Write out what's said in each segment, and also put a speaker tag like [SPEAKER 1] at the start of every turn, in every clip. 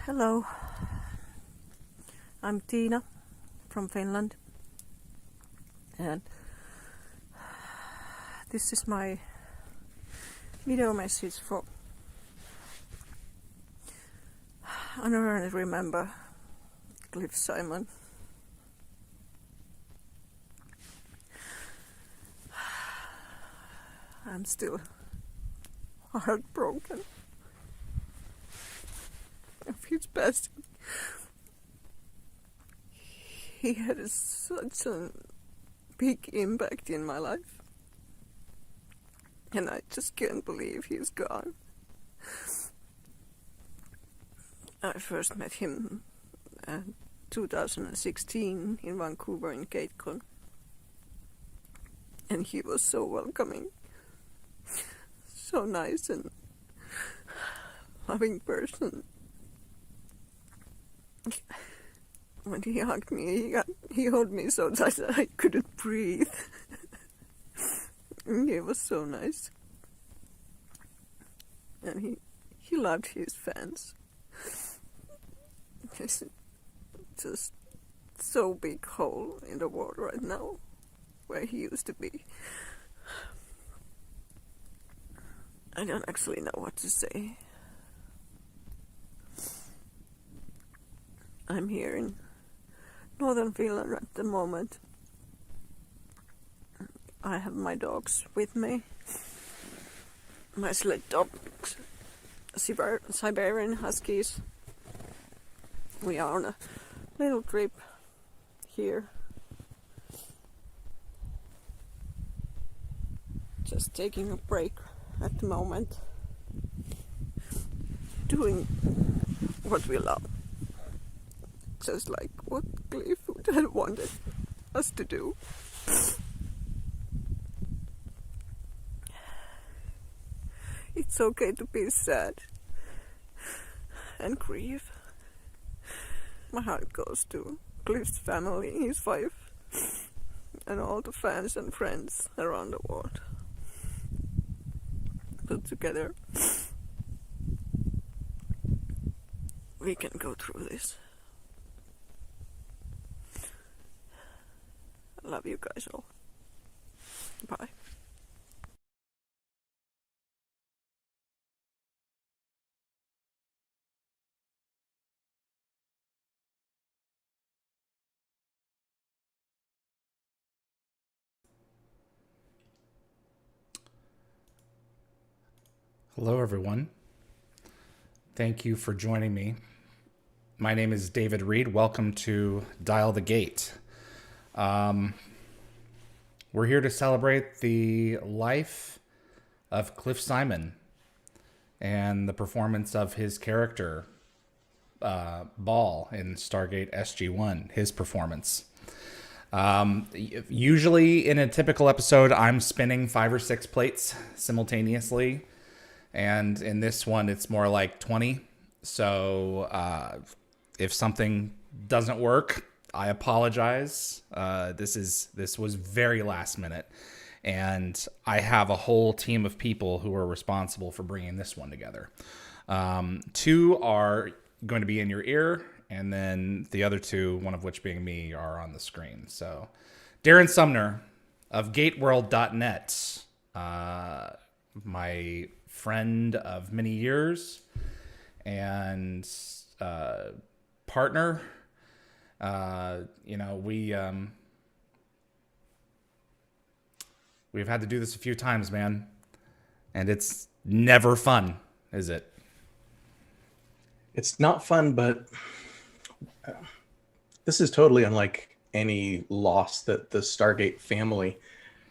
[SPEAKER 1] Hello, I'm Tina from Finland, and this is my video message for I never remember Colette Simon. I'm still heartbroken of his passing. He had such a big impact in my life, and I just can't believe he's gone. I first met him in 2016 in Vancouver in Gatecon, and he was so welcoming, so nice and loving person. When he hugged me, he held me so tight that I couldn't breathe. And he was so nice. And he loved his fans. It's just so big hole in the world right now, where he used to be. I don't actually know what to say. I'm here in northern Finland at the moment. I have my dogs with me. My sled dogs, Siberian Huskies. We are on a little trip here. Just taking a break at the moment. Doing what we love. Just like what Cliff would have wanted us to do. It's okay to be sad and grieve. My heart goes to Cliff's family, his wife, and all the fans and friends around the world. Put together, we can go through this. I love you guys all. Bye.
[SPEAKER 2] Hello, everyone. Thank you for joining me. My name is David Reed. Welcome to Dial the Gate. We're here to celebrate the life of Cliff Simon and the performance of his character, Baal, in Stargate SG-1, his performance. Usually in a typical episode, I'm spinning 5 or 6 plates simultaneously. And in this one, it's more like 20. So if something doesn't work, I apologize. This was very last minute. And I have a whole team of people who are responsible for bringing this one together. 2 are going to be in your ear. And then the other 2, one of which being me, are on the screen. So Darren Sumner of GateWorld.net, my friend of many years and partner. We've had to do this a few times, man, and it's never fun, is it?
[SPEAKER 3] It's not fun, but this is totally unlike any loss that the Stargate family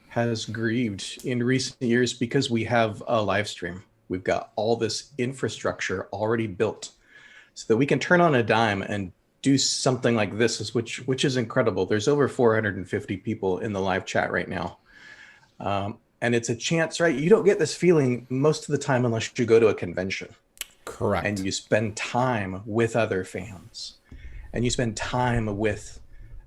[SPEAKER 3] has grieved in recent years, because we have a live stream. We've got all this infrastructure already built so that we can turn on a dime and do something like this, which is incredible. There's over 450 people in the live chat right now. And it's a chance, right? You don't get this feeling most of the time unless you go to a convention.
[SPEAKER 2] Correct.
[SPEAKER 3] And you spend time with other fans, and you spend time with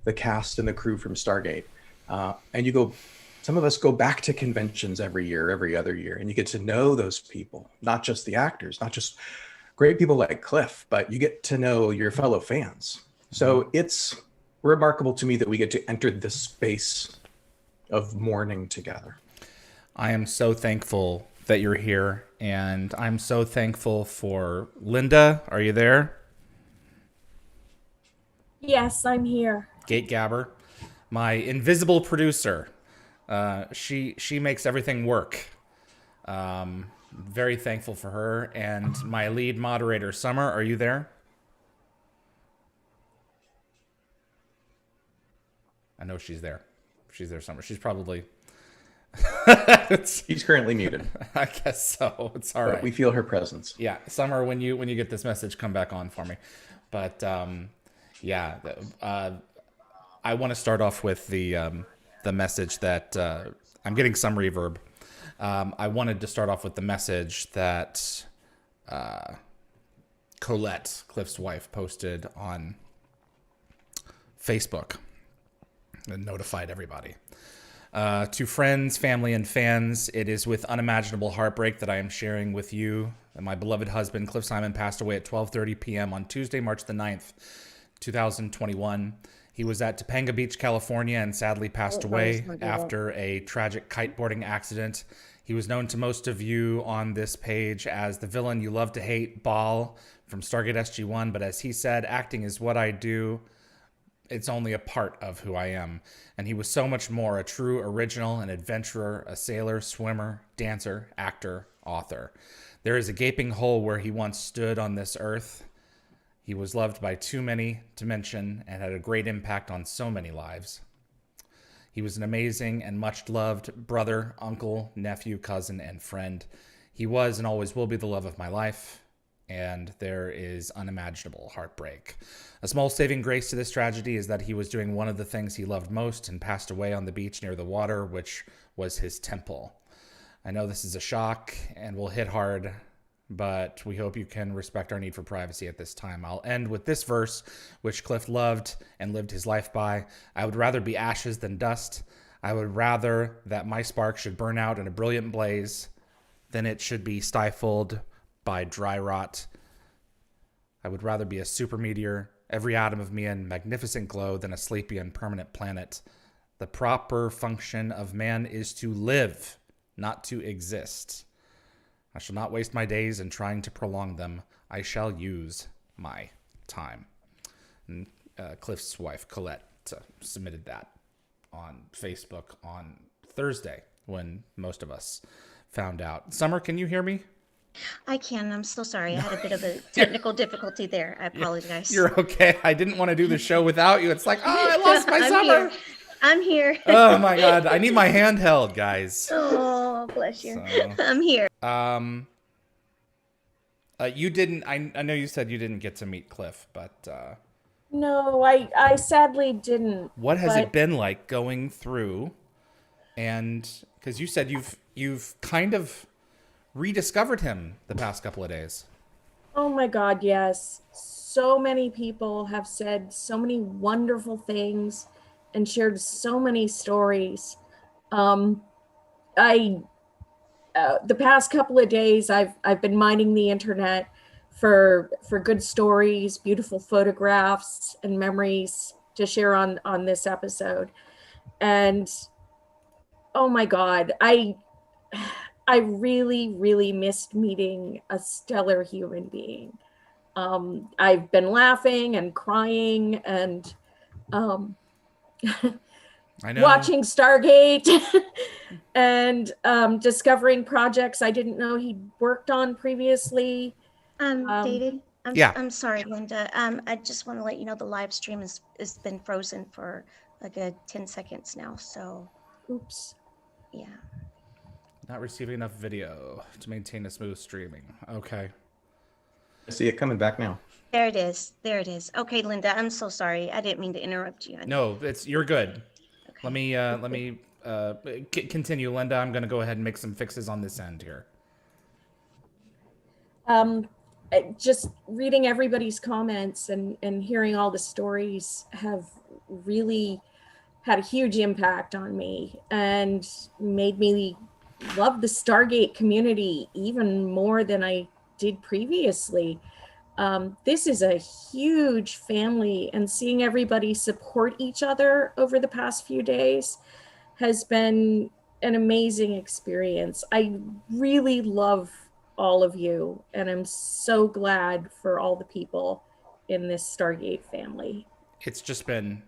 [SPEAKER 3] the cast and the crew from Stargate. And some of us go back to conventions every year, every other year, and you get to know those people, not just the actors, not just great people like Cliff, but you get to know your fellow fans. So it's remarkable to me that we get to enter this space of mourning together.
[SPEAKER 2] I am so thankful that you're here, and I'm so thankful for Linda. Are you there?
[SPEAKER 4] Yes, I'm here.
[SPEAKER 2] Gate Gabber, my invisible producer. She makes everything work. Very thankful for her. And my lead moderator, Sommer, are you there? I know she's there. She's there somewhere. She's probably...
[SPEAKER 3] He's currently muted.
[SPEAKER 2] I guess so. It's all right.
[SPEAKER 3] We feel her presence.
[SPEAKER 2] Yeah, Sommer, when you get this message, come back on for me. But yeah, I want to start off with the message that I'm getting some reverb. I wanted to start off with the message that Colette, Cliff's wife, posted on Facebook and notified everybody. To friends, family, and fans, it is with unimaginable heartbreak that I am sharing with you that my beloved husband, Cliff Simon, passed away at 12:30 p.m. on Tuesday, March the 9th, 2021. He was at Topanga Beach, California, and sadly passed away after a tragic kiteboarding accident. He was known to most of you on this page as the villain you love to hate, Baal, from Stargate SG-1, but as he said, acting is what I do. It's only a part of who I am. And he was so much more, a true original, an adventurer, a sailor, swimmer, dancer, actor, author. There is a gaping hole where he once stood on this earth. He was loved by too many to mention and had a great impact on so many lives. He was an amazing and much loved brother, uncle, nephew, cousin, and friend. He was and always will be the love of my life. And there is unimaginable heartbreak. A small saving grace to this tragedy is that he was doing one of the things he loved most and passed away on the beach near the water, which was his temple. I know this is a shock and will hit hard, but we hope you can respect our need for privacy at this time. I'll end with this verse, which Cliff loved and lived his life by. I would rather be ashes than dust. I would rather that my spark should burn out in a brilliant blaze than it should be stifled by dry rot. I would rather be a super meteor, every atom of me in magnificent glow, than a sleepy and permanent planet. The proper function of man is to live, not to exist. I shall not waste my days in trying to prolong them. I shall use my time. And Cliff's wife, Colette, submitted that on Facebook on Thursday when most of us found out. Sommer, can you hear me?
[SPEAKER 5] I can. I'm so sorry. I had a bit of a technical difficulty there. I apologize.
[SPEAKER 2] You're okay. I didn't want to do the show without you. It's like, oh, I lost my Sommer.
[SPEAKER 5] I'm here.
[SPEAKER 2] Oh my God. I need my handheld, guys.
[SPEAKER 5] Oh, bless you.
[SPEAKER 2] So,
[SPEAKER 5] I'm here.
[SPEAKER 2] You didn't, I know you said you didn't get to meet Cliff, but
[SPEAKER 4] No, I sadly didn't.
[SPEAKER 2] what has it been like going through? And because you said you've kind of rediscovered him the past couple of days.
[SPEAKER 4] Oh my God, yes. So many people have said so many wonderful things and shared so many stories. The past couple of days, I've been mining the internet for good stories, beautiful photographs, and memories to share on this episode. And oh my God, I really, really missed meeting a stellar human being. I've been laughing and crying and
[SPEAKER 2] I know.
[SPEAKER 4] watching Stargate and discovering projects I didn't know he'd worked on previously.
[SPEAKER 5] David,
[SPEAKER 2] Yeah.
[SPEAKER 5] I'm sorry, Linda. I just want to let you know the live stream has been frozen for a good 10 seconds now. So,
[SPEAKER 4] Oops.
[SPEAKER 5] yeah.
[SPEAKER 2] Not receiving enough video to maintain a smooth streaming. Okay.
[SPEAKER 3] I see it coming back now.
[SPEAKER 5] There it is. There it is. Okay, Linda, I'm so sorry. I didn't mean to interrupt you.
[SPEAKER 2] No, you're good.
[SPEAKER 5] Okay.
[SPEAKER 2] Let me continue, Linda. I'm going to go ahead and make some fixes on this end here.
[SPEAKER 4] Just reading everybody's comments and hearing all the stories have really had a huge impact on me and made me love the Stargate community even more than I did previously. This is a huge family, and seeing everybody support each other over the past few days has been an amazing experience. I really love all of you, and I'm so glad for all the people in this Stargate family.
[SPEAKER 2] It's just been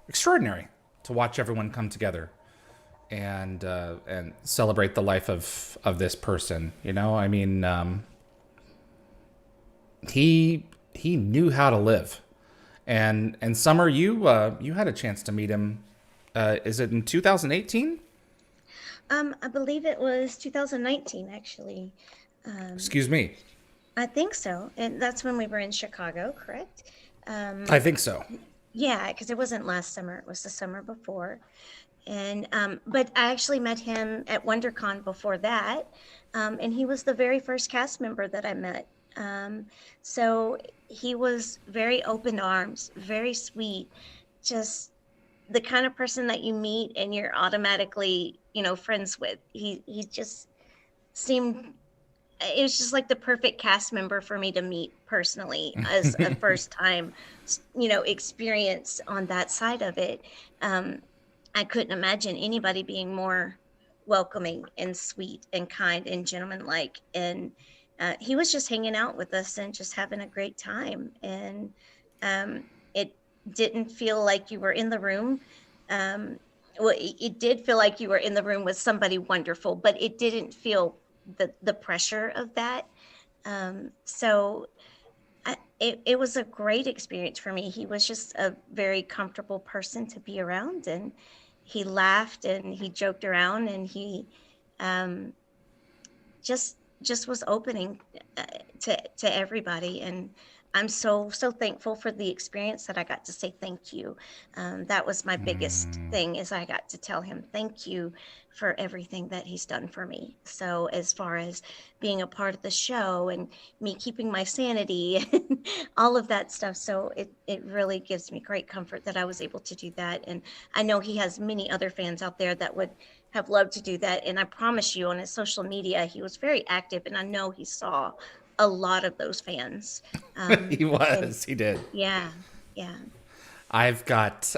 [SPEAKER 2] extraordinary to watch everyone come together and celebrate the life of this person. You know, I mean, he knew how to live. And Sommer, you had a chance to meet him. Is it in 2018?
[SPEAKER 5] I believe it was 2019, actually.
[SPEAKER 2] Excuse me.
[SPEAKER 5] I think so, and that's when we were in Chicago, correct?
[SPEAKER 2] I think so.
[SPEAKER 5] Yeah, because it wasn't last summer; it was the summer before. And but I actually met him at WonderCon before that, and he was the very first cast member that I met. So he was very open arms, very sweet, just the kind of person that you meet and you're automatically, friends with. He just seemed, it was just like the perfect cast member for me to meet personally as a first time, experience on that side of it. I couldn't imagine anybody being more welcoming and sweet and kind and gentlemanlike. And he was just hanging out with us and just having a great time. And it didn't feel like you were in the room. Well, it did feel like you were in the room with somebody wonderful, but it didn't feel the pressure of that. So it was a great experience for me. He was just a very comfortable person to be around, and he laughed and he joked around, and he just was opening to everybody. And I'm so thankful for the experience that I got to say thank you. That was my biggest thing, is I got to tell him thank you for everything that he's done for me. So as far as being a part of the show and me keeping my sanity and all of that stuff. So it really gives me great comfort that I was able to do that. And I know he has many other fans out there that would have loved to do that. And I promise you, on his social media, he was very active, and I know he saw a lot of those fans.
[SPEAKER 2] He did.
[SPEAKER 5] Yeah.
[SPEAKER 2] I've got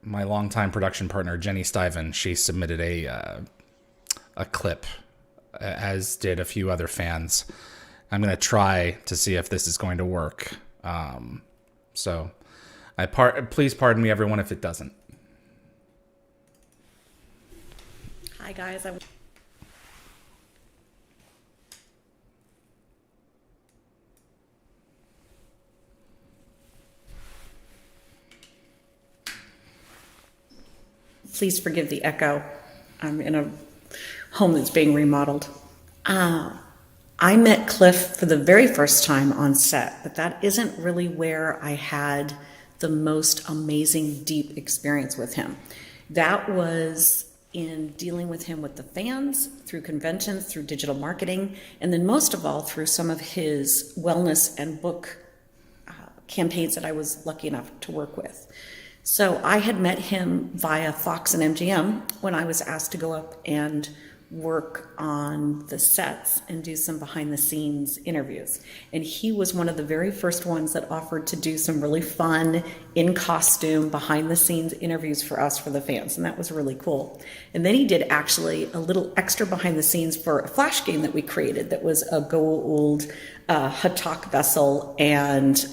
[SPEAKER 2] my longtime production partner, Jenny Stiven. She submitted a clip, as did a few other fans. I'm going to try to see if this is going to work. So please pardon me, everyone, if it doesn't.
[SPEAKER 6] Hi, guys. Please forgive the echo. I'm in a home that's being remodeled. I met Cliff for the very first time on set, but that isn't really where I had the most amazing, deep experience with him. That was in dealing with him with the fans, through conventions, through digital marketing, and then most of all through some of his wellness and book campaigns that I was lucky enough to work with. So I had met him via Fox and MGM when I was asked to go up and work on the sets and do some behind the scenes interviews. And he was one of the very first ones that offered to do some really fun in costume behind the scenes interviews for us, for the fans. And that was really cool. And then he did actually a little extra behind the scenes for a flash game that we created that was a Goa'uld Hathor vessel. And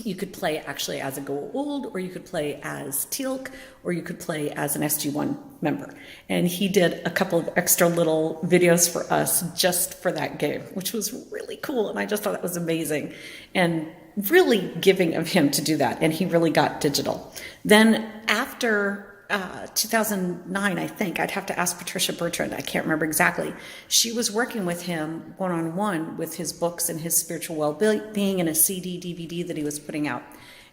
[SPEAKER 6] you could play actually as a Goa'uld, or you could play as Teal'c, or you could play as an SG-1 member. And he did a couple of extra little videos for us just for that game, which was really cool. And I just thought that was amazing and really giving of him to do that. And he really got digital. Then after 2009, I think, I'd have to ask Patricia Bertrand, I can't remember exactly. She was working with him one-on-one with his books and his spiritual well-being and a CD, DVD that he was putting out.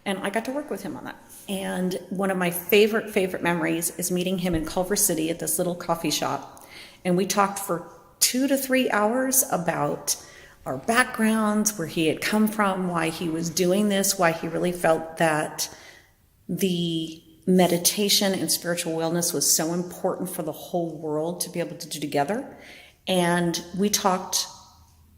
[SPEAKER 6] And I got to work with him on that. And one of my favorite memories is meeting him in Culver City at this little coffee shop. And we talked for 2 to 3 hours about our backgrounds, where he had come from, why he was doing this, why he really felt that the meditation and spiritual wellness was so important for the whole world to be able to do together. And we talked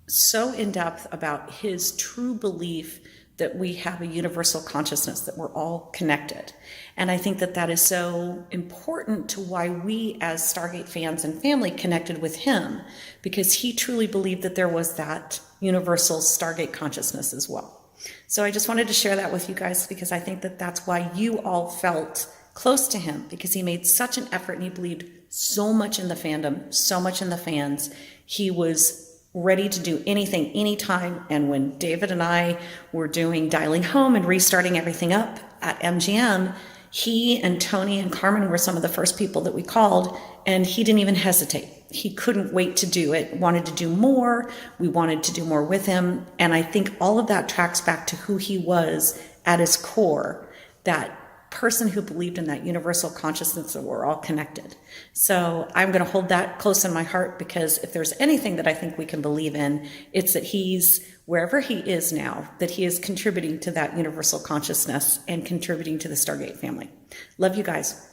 [SPEAKER 6] so in depth about his true belief that we have a universal consciousness, that we're all connected. And I think that that is so important to why we as Stargate fans and family connected with him, because he truly believed that there was that universal Stargate consciousness as well. So I just wanted to share that with you guys, because I think that that's why you all felt close to him, because he made such an effort and he believed so much in the fandom, so much in the fans. He was ready to do anything, anytime. And when David and I were doing Dialing Home and restarting everything up at MGM, he and Tony and Carmen were some of the first people that we called, and he didn't even hesitate. He couldn't wait to do it, wanted to do more. We wanted to do more with him. And I think all of that tracks back to who he was at his core, that person who believed in that universal consciousness that we're all connected. So I'm going to hold that close in my heart, because if there's anything that I think we can believe in, it's that he's, wherever he is now, that he is contributing to that universal consciousness and contributing to the Stargate family. Love you guys.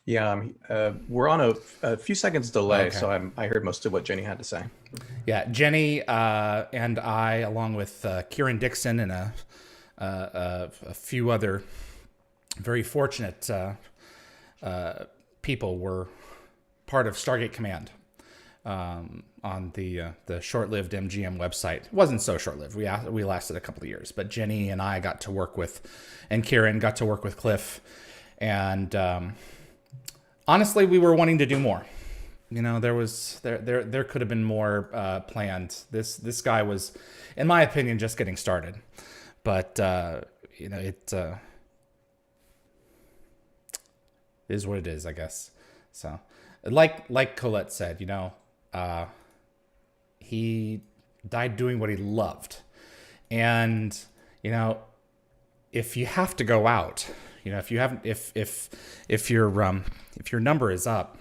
[SPEAKER 3] Yeah, we're on a few seconds delay,
[SPEAKER 2] Okay.
[SPEAKER 3] so I heard most of what Jenny had to say.
[SPEAKER 2] Yeah, Jenny and I, along with Kieran Dixon and a few other very fortunate people, were part of Stargate Command on the short-lived MGM website. It wasn't so short-lived. We lasted a couple of years, but Jenny and I got to work with, and Kieran got to work with Cliff, and honestly, we were wanting to do more. You know, there could have been more planned. This guy was, in my opinion, just getting started. But you know, it is what it is, I guess. So, like Colette said, you know, he died doing what he loved, and you know, if you have to go out, you know, if you haven't, if your number is up,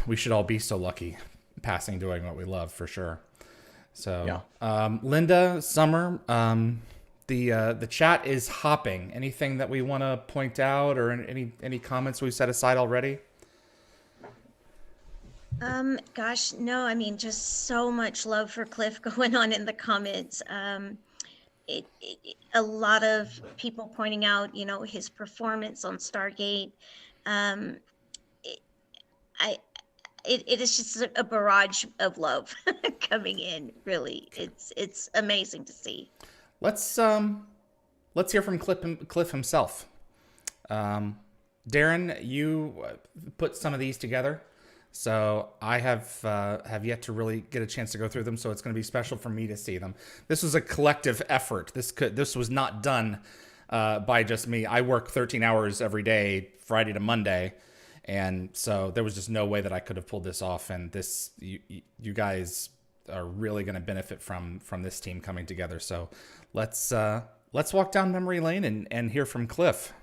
[SPEAKER 2] we should all be so lucky passing doing what we love, for sure. So, yeah. Linda, Sommer, the chat is hopping. Anything that we want to point out, or any comments we've set aside already?
[SPEAKER 5] Gosh, no, I mean, just so much love for Cliff going on in the comments. A lot of people pointing out, you know, his performance on Stargate. It is just a barrage of love coming in. Really, it's amazing to see.
[SPEAKER 2] Let's hear from Cliff himself. Darren, you put some of these together, so I have yet to really get a chance to go through them. So it's going to be special for me to see them. This was a collective effort. This was not done by just me. I work 13 hours every day, Friday to Monday. And so there was just no way that I could have pulled this off. And this, you guys are really going to benefit from this team coming together. So let's walk down memory lane and hear from Cliff.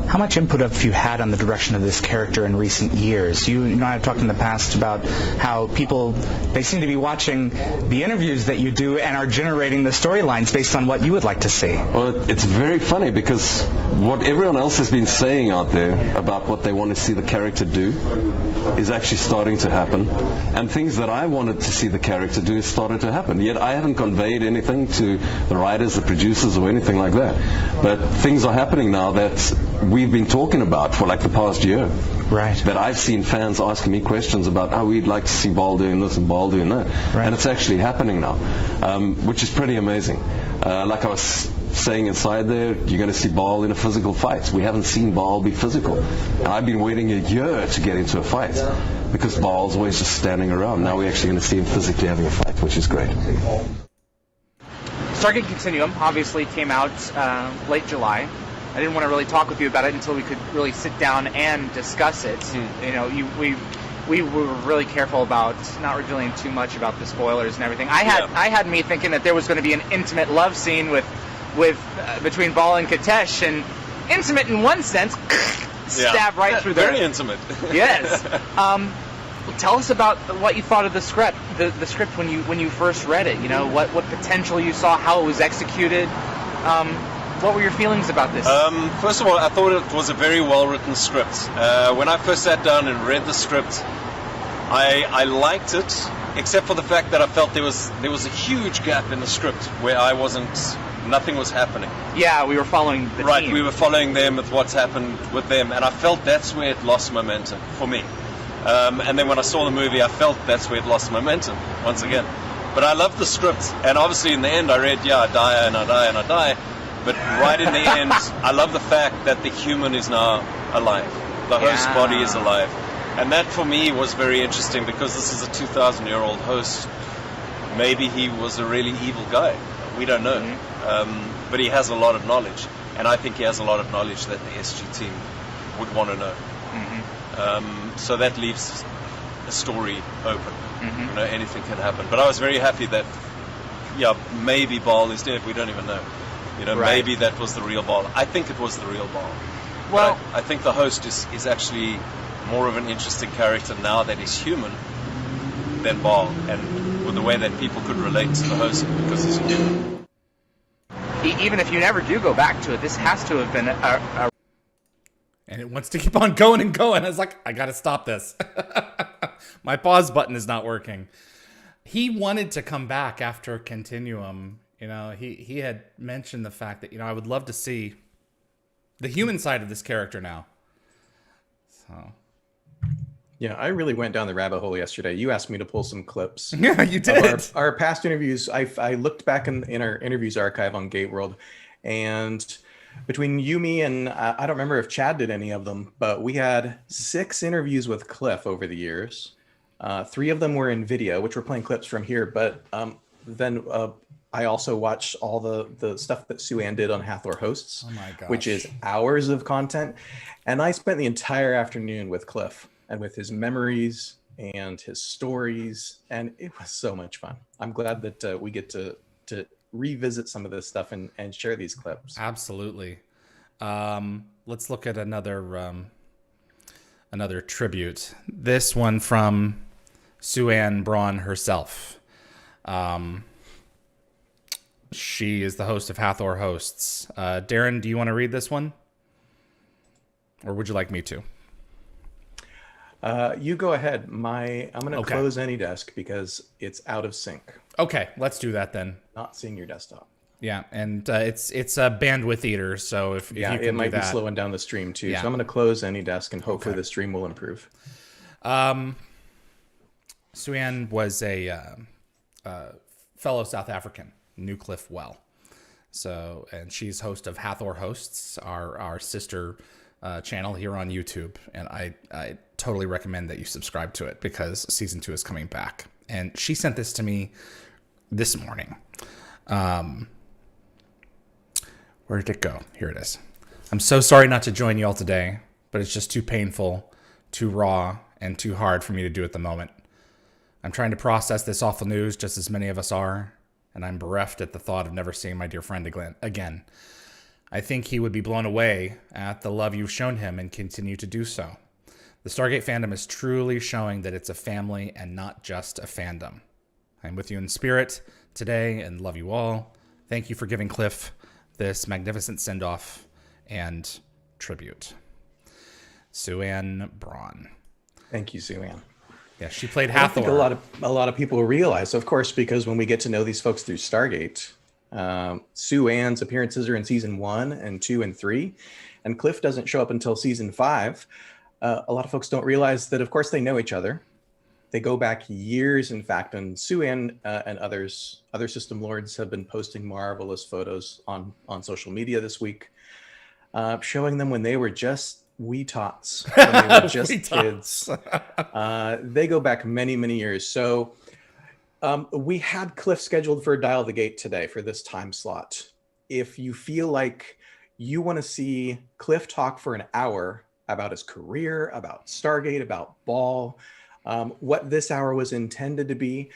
[SPEAKER 7] How much input have you had on the direction of this character in recent years? You know, I've talked in the past about how people, they seem to be watching the interviews that you do and are generating the storylines based on what you would like to see.
[SPEAKER 8] Well, it's very funny because what everyone else has been saying out there about what they want to see the character do is actually starting to happen. And things that I wanted to see the character do is started to happen. Yet I haven't conveyed anything to the writers, the producers, or anything like that. But things are happening now that we've been talking about for like the past year.
[SPEAKER 7] Right.
[SPEAKER 8] That I've seen fans asking me questions about, oh, we'd like to see Baal doing this and Baal doing that. Right. And it's actually happening now, which is pretty amazing. Like I was saying inside there, you're going to see Baal in a physical fight. We haven't seen Baal be physical. And I've been waiting a year to get into a fight because Baal's always just standing around. Now we're actually going to see him physically having a fight, which is great.
[SPEAKER 9] Stargate Continuum obviously came out late July. I didn't want to really talk with you about it until we could really sit down and discuss it. You know, we were really careful about not revealing too much about the spoilers and everything. I had me thinking that there was going to be an intimate love scene with between Baal and Katesh, and intimate in one sense, stab right through there.
[SPEAKER 10] Very intimate.
[SPEAKER 9] Yes. Tell us about what you thought of the script. The script when you first read it. You know what potential you saw, how it was executed. What were your feelings about this?
[SPEAKER 10] First of all, I thought it was a very well-written script. When I first sat down and read the script, I liked it, except for the fact that I felt there was a huge gap in the script where nothing was happening.
[SPEAKER 9] Yeah, we were following the team.
[SPEAKER 10] We were following them with what's happened with them, and I felt that's where it lost momentum for me. And then when I saw the movie, I felt that's where it lost momentum once again. But I loved the script, and obviously in the end I read, I die and I die and I die. But right in the end, I love the fact that the human is now alive. The host body is alive. And that for me was very interesting, because this is a 2,000-year-old host. Maybe he was a really evil guy. We don't know. Mm-hmm. But he has a lot of knowledge. And I think he has a lot of knowledge that the SG team would want to know. Mm-hmm. So that leaves a story open. Mm-hmm. You know, anything can happen. But I was very happy that, maybe Baal is dead. We don't even know. You know, maybe that was the real Baal. I think it was the real Baal. Well, I think the host is actually more of an interesting character now that he's human than Baal, and with the way that people could relate to the host because he's human.
[SPEAKER 9] Even if you never do go back to it, this has to have been a
[SPEAKER 2] and it wants to keep on going and going. I was like, I gotta stop this. My pause button is not working. He wanted to come back after Continuum. You know, he had mentioned the fact that, I would love to see the human side of this character now. So.
[SPEAKER 3] Yeah, I really went down the rabbit hole yesterday. You asked me to pull some clips.
[SPEAKER 2] Yeah, you did.
[SPEAKER 3] Our past interviews. I looked back in our interviews archive on GateWorld, and between you, me, and I don't remember if Chad did any of them, but we had 6 interviews with Cliff over the years. 3 of them were in video, which we're playing clips from here, but then I also watched all the stuff that Suanne did on Hathor Hosts, which is hours of content. And I spent the entire afternoon with Cliff and with his memories and his stories. And it was so much fun. I'm glad that we get to revisit some of this stuff and share these clips.
[SPEAKER 2] Absolutely. Let's look at another tribute. This one from Suanne Braun herself. She is the host of Hathor Hosts. Darren, do you want to read this one? Or would you like me to?
[SPEAKER 3] You go ahead. I'm going to close AnyDesk because it's out of sync.
[SPEAKER 2] Okay, let's do that then.
[SPEAKER 3] Not seeing your desktop.
[SPEAKER 2] Yeah, and it's a bandwidth eater, so if you can
[SPEAKER 3] it might
[SPEAKER 2] do that.
[SPEAKER 3] be slowing down the stream too. Yeah. So I'm going to close AnyDesk and hopefully the stream will improve.
[SPEAKER 2] Suanne was a fellow South African, knew Cliff well. So, and she's host of Hathor Hosts, our sister channel here on YouTube. And I totally recommend that you subscribe to it because season 2 is coming back. And she sent this to me this morning. Where did it go? Here it is. I'm so sorry not to join you all today, but it's just too painful, too raw, and too hard for me to do at the moment. I'm trying to process this awful news just as many of us are, and I'm bereft at the thought of never seeing my dear friend again. I think he would be blown away at the love you've shown him and continue to do so. The Stargate fandom is truly showing that it's a family and not just a fandom. I'm with you in spirit today and love you all. Thank you for giving Cliff this magnificent send-off and tribute. Suanne Braun.
[SPEAKER 3] Thank you, Suanne.
[SPEAKER 2] Yeah, she played Hathor.
[SPEAKER 3] I think a lot of people realize, of course, because when we get to know these folks through Stargate, Suanne's appearances are in season 1 and 2 and 3, and Cliff doesn't show up until season 5. A lot of folks don't realize that, of course, they know each other. They go back years, in fact, and Suanne and other system lords have been posting marvelous photos on social media this week, showing them when they were just wee tots, when they were just kids. They go back many, many years. So we had Cliff scheduled for Dial the Gate today for this time slot. If you feel like you want to see Cliff talk for an hour about his career, about Stargate, about Baal, what this hour was intended to be,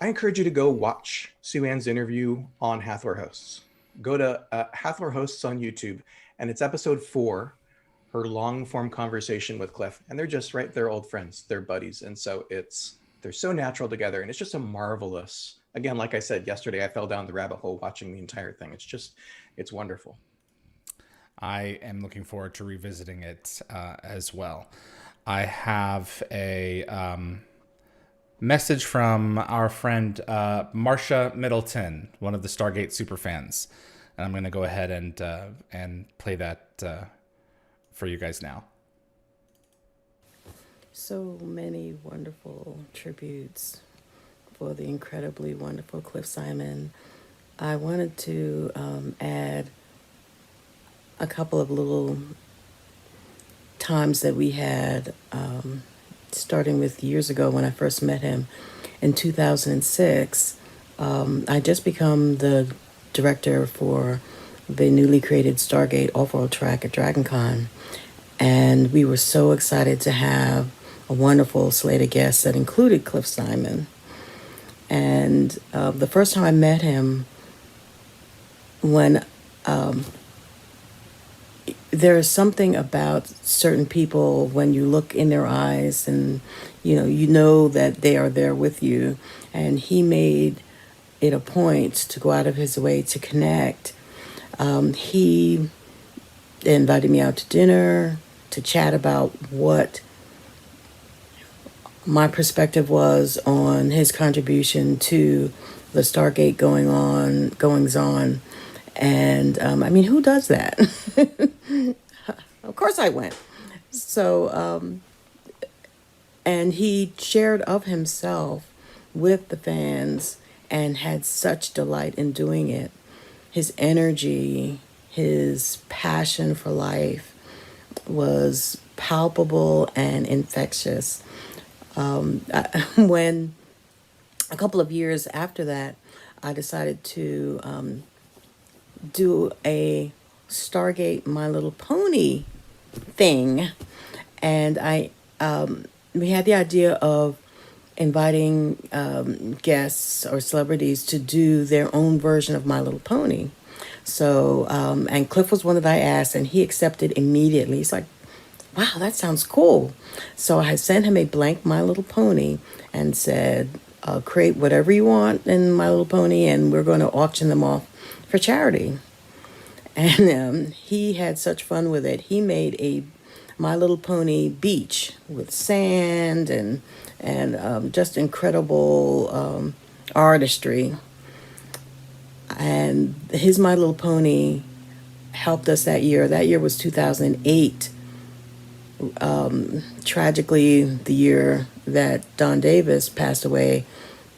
[SPEAKER 3] I encourage you to go watch Suanne's interview on Hathor Hosts. Go to Hathor Hosts on YouTube, and it's episode 4, her long form conversation with Cliff. And they're just right, they're old friends, they're buddies. And so they're so natural together, and it's just a marvelous, again, like I said yesterday, I fell down the rabbit hole watching the entire thing. It's wonderful.
[SPEAKER 2] I am looking forward to revisiting it as well. I have a message from our friend Marcia Middleton, one of the Stargate superfans, and I'm going to go ahead and play that for you guys now.
[SPEAKER 11] So many wonderful tributes for the incredibly wonderful Cliff Simon. I wanted to add a couple of little times that we had, starting with years ago when I first met him in 2006. I just become the director for the newly created Stargate off-world track at DragonCon, and we were so excited to have a wonderful slate of guests that included Cliff Simon. And the first time I met him, when there is something about certain people when you look in their eyes and you know that they are there with you, and he made it a point to go out of his way to connect. He invited me out to dinner to chat about what my perspective was on his contribution to the Stargate goings on. And I mean, who does that? Of course I went. So, and he shared of himself with the fans and had such delight in doing it. His energy, his passion for life was palpable and infectious. When a couple of years after that, I decided to do a Stargate My Little Pony thing, and we had the idea of inviting guests or celebrities to do their own version of My Little Pony. So, and Cliff was one that I asked, and he accepted immediately. He's like, wow, that sounds cool. So I sent him a blank My Little Pony and said, create whatever you want in My Little Pony, and we're going to auction them off for charity. And he had such fun with it. He made a My Little Pony beach with sand and just incredible artistry. And his My Little Pony helped us that year. That year was 2008. Tragically, the year that Don Davis passed away,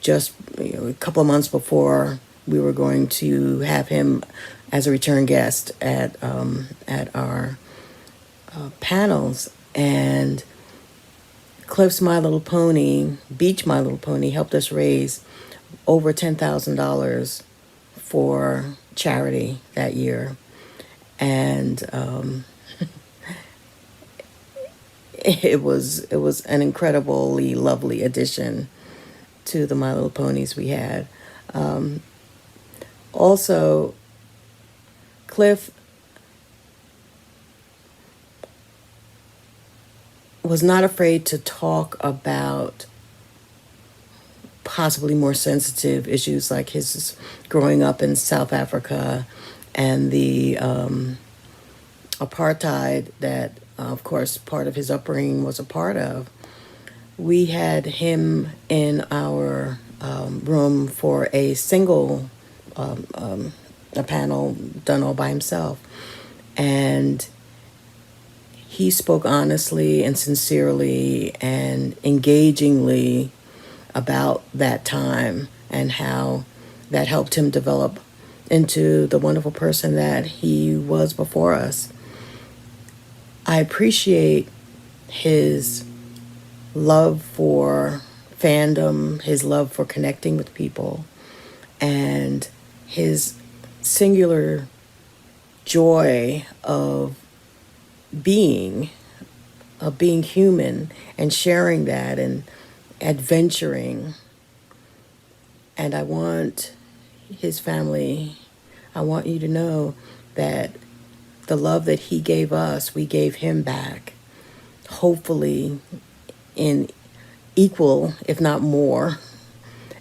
[SPEAKER 11] just a couple of months before we were going to have him as a return guest at our panels. And Cliff's My Little Pony, Beach My Little Pony, helped us raise over $10,000 for charity that year. And it was an incredibly lovely addition to the My Little Ponies we had. Also, Cliff was not afraid to talk about possibly more sensitive issues like his growing up in South Africa and the apartheid that, of course, part of his upbringing was a part of. We had him in our room for a single a panel done all by himself. And he spoke honestly and sincerely and engagingly about that time and how that helped him develop into the wonderful person that he was before us. I appreciate his love for fandom, his love for connecting with people, and his singular joy of being being human and sharing that and adventuring. And I want his family, I want you to know that the love that he gave us, we gave him back, hopefully in equal, if not more.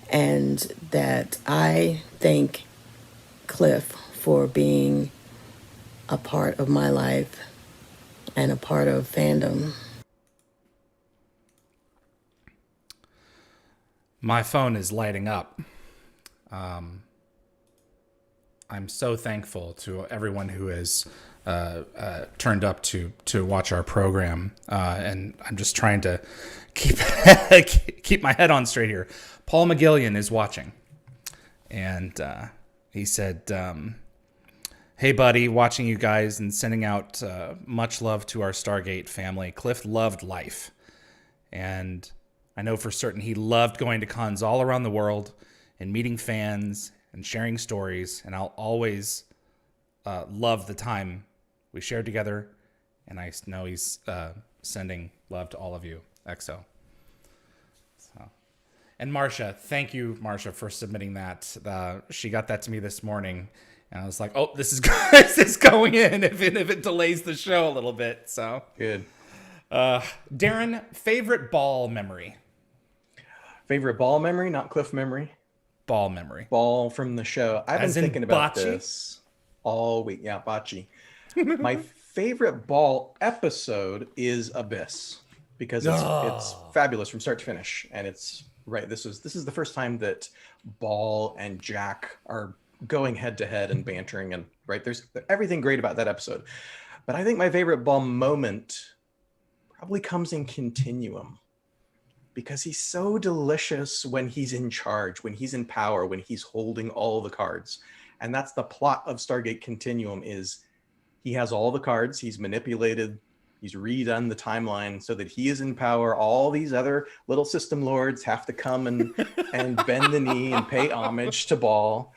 [SPEAKER 11] And that I thank Cliff for being a part of my life and a part of fandom.
[SPEAKER 2] My phone is lighting up. I'm so thankful to everyone who has turned up to watch our program, and I'm just trying to keep my head on straight here. Paul McGillion is watching, and he said, "Hey, buddy, watching you guys and sending out much love to our Stargate family. Cliff loved life, and I know for certain he loved going to cons all around the world and meeting fans and sharing stories, and I'll always love the time we shared together, and I know he's sending love to all of you, EXO." So, and Marcia, thank you, Marcia, for submitting that. She got that to me this morning, and I was like, oh, this is this is going in if it delays the show a little bit. So
[SPEAKER 3] good.
[SPEAKER 2] Darren, favorite Baal memory?
[SPEAKER 3] Favorite Baal memory, not Cliff memory.
[SPEAKER 2] Baal memory.
[SPEAKER 3] Baal from the show. I've been thinking about
[SPEAKER 2] Bocce?
[SPEAKER 3] this all week. Yeah, Bocce. My favorite Baal episode is Abyss because it's fabulous from start to finish, and it's right. This is the first time that Baal and Jack are going head to head and bantering, and right there's everything great about that episode. But I think my favorite Baal moment probably comes in Continuum, because he's so delicious when he's in charge, when he's in power, when he's holding all the cards. And that's the plot of Stargate Continuum, is he has all the cards, he's manipulated, he's redone the timeline so that he is in power. All these other little system lords have to come and bend the knee and pay homage to Baal.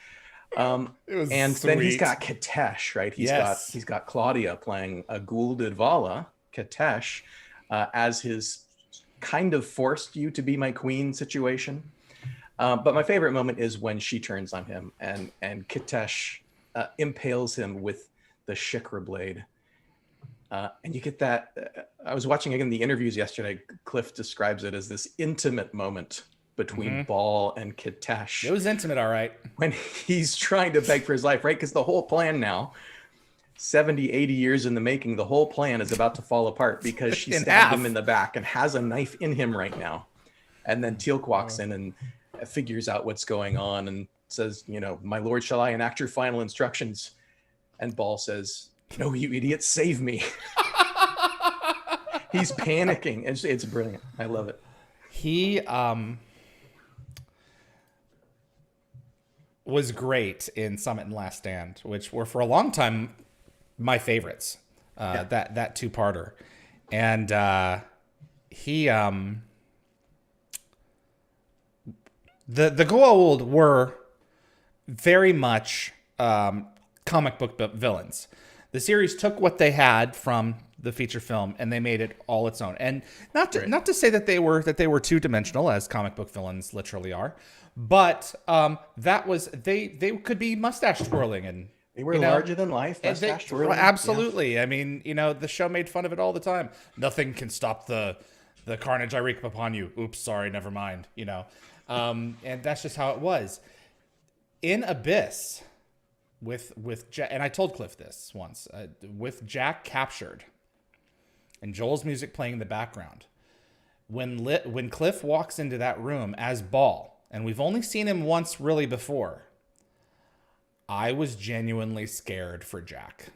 [SPEAKER 3] And then he's got Katesh, right? He's got Claudia playing a Goa'uld Vala, Katesh, as his kind of forced you to be my queen situation. But my favorite moment is when she turns on him and Katesh impales him with the Shikra blade. And you get that. I was watching again the interviews yesterday. Cliff describes it as this intimate moment between Baal and Katesh.
[SPEAKER 2] It was intimate, all right.
[SPEAKER 3] When he's trying to beg for his life, right? Because the whole plan now, 70, 80 years in the making, the whole plan is about to fall apart because she stabbed him in the back and has a knife in him right now. And then Teal'c walks in and figures out what's going on and says, "My lord, shall I enact your final instructions?" And Baal says, "No, you idiot, save me." He's panicking. It's brilliant. I love it.
[SPEAKER 2] He was great in Summit and Last Stand, which were for a long time my favorites. That two-parter. And he the Goa'uld were very much comic book villains. The series took what they had from the feature film and they made it all its own. And not to say that they were two-dimensional, as comic book villains literally are, but that was they could be mustache twirling, and
[SPEAKER 3] they were larger than life, mustache twirling.
[SPEAKER 2] Absolutely. Yeah. I mean, the show made fun of it all the time. Nothing can stop the carnage I wreak upon you. Oops, sorry, never mind. And that's just how it was. In Abyss, with Jack, and I told Cliff this once, with Jack captured and Joel's music playing in the background, when Cliff walks into that room as Baal, and we've only seen him once really before, I was genuinely scared for Jack.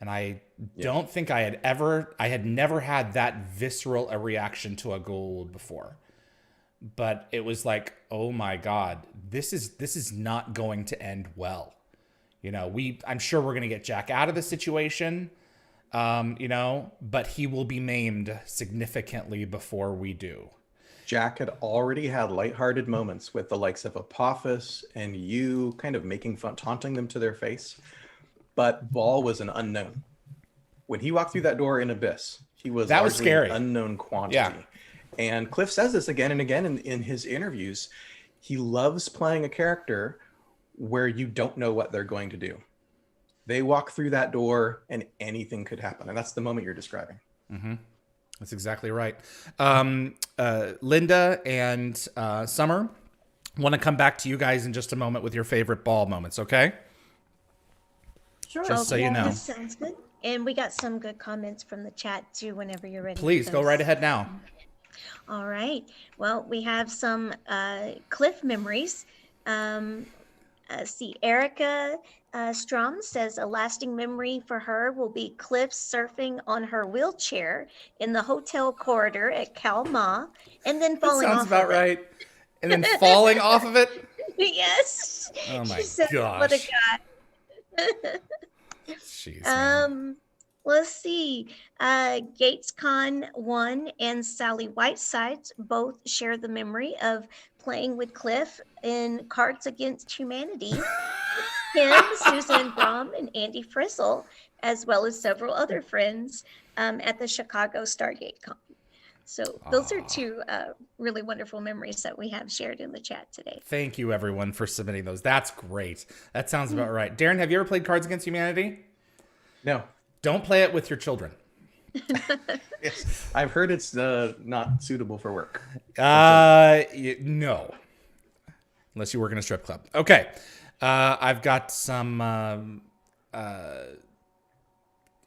[SPEAKER 2] And I don't think I had never had that visceral a reaction to a Goa'uld before. But it was like, oh my God, this is not going to end well. I'm sure we're going to get Jack out of the situation, but he will be maimed significantly before we do.
[SPEAKER 3] Jack had already had lighthearted moments with the likes of Apophis and you kind of making fun, taunting them to their face. But Baal was an unknown. When he walked through that door in Abyss, He was
[SPEAKER 2] That was
[SPEAKER 3] largely
[SPEAKER 2] scary.
[SPEAKER 3] an unknown quantity.
[SPEAKER 2] Yeah.
[SPEAKER 3] And Cliff says this again and again in his interviews. He loves playing a character where you don't know what they're going to do. They walk through that door and anything could happen. And that's the moment you're describing.
[SPEAKER 2] Mm-hmm. That's exactly right. Linda and Sommer, want to come back to you guys in just a moment with your favorite Baal moments, okay?
[SPEAKER 4] Sure.
[SPEAKER 2] Just so you know.
[SPEAKER 5] That sounds good. And we got some good comments from the chat too whenever you're ready.
[SPEAKER 2] Please go right ahead now.
[SPEAKER 5] All right. Well, we have some Cliff memories. See, Erica Strom says a lasting memory for her will be Cliff surfing on her wheelchair in the hotel corridor at Khao Ma and then falling off.
[SPEAKER 2] Sounds about
[SPEAKER 5] of it.
[SPEAKER 2] right. And then falling off of it?
[SPEAKER 5] Yes.
[SPEAKER 2] Oh my
[SPEAKER 5] She said,
[SPEAKER 2] gosh.
[SPEAKER 5] what a guy.
[SPEAKER 2] Jeez, man.
[SPEAKER 5] Let's see. Gatecon 1 and Sally Whitesides both share the memory of playing with Cliff in Cards Against Humanity. Him, Suzanne Brom, and Andy Frizzle, as well as several other friends at the Chicago Stargate Con. So those are two really wonderful memories that we have shared in the chat today.
[SPEAKER 2] Thank you, everyone, for submitting those. That's great. That sounds about right. Darren, have you ever played Cards Against Humanity?
[SPEAKER 3] No.
[SPEAKER 2] Don't play it with your children.
[SPEAKER 3] Yes. I've heard it's not suitable for work.
[SPEAKER 2] No. Unless you work in a strip club. Okay. I've got some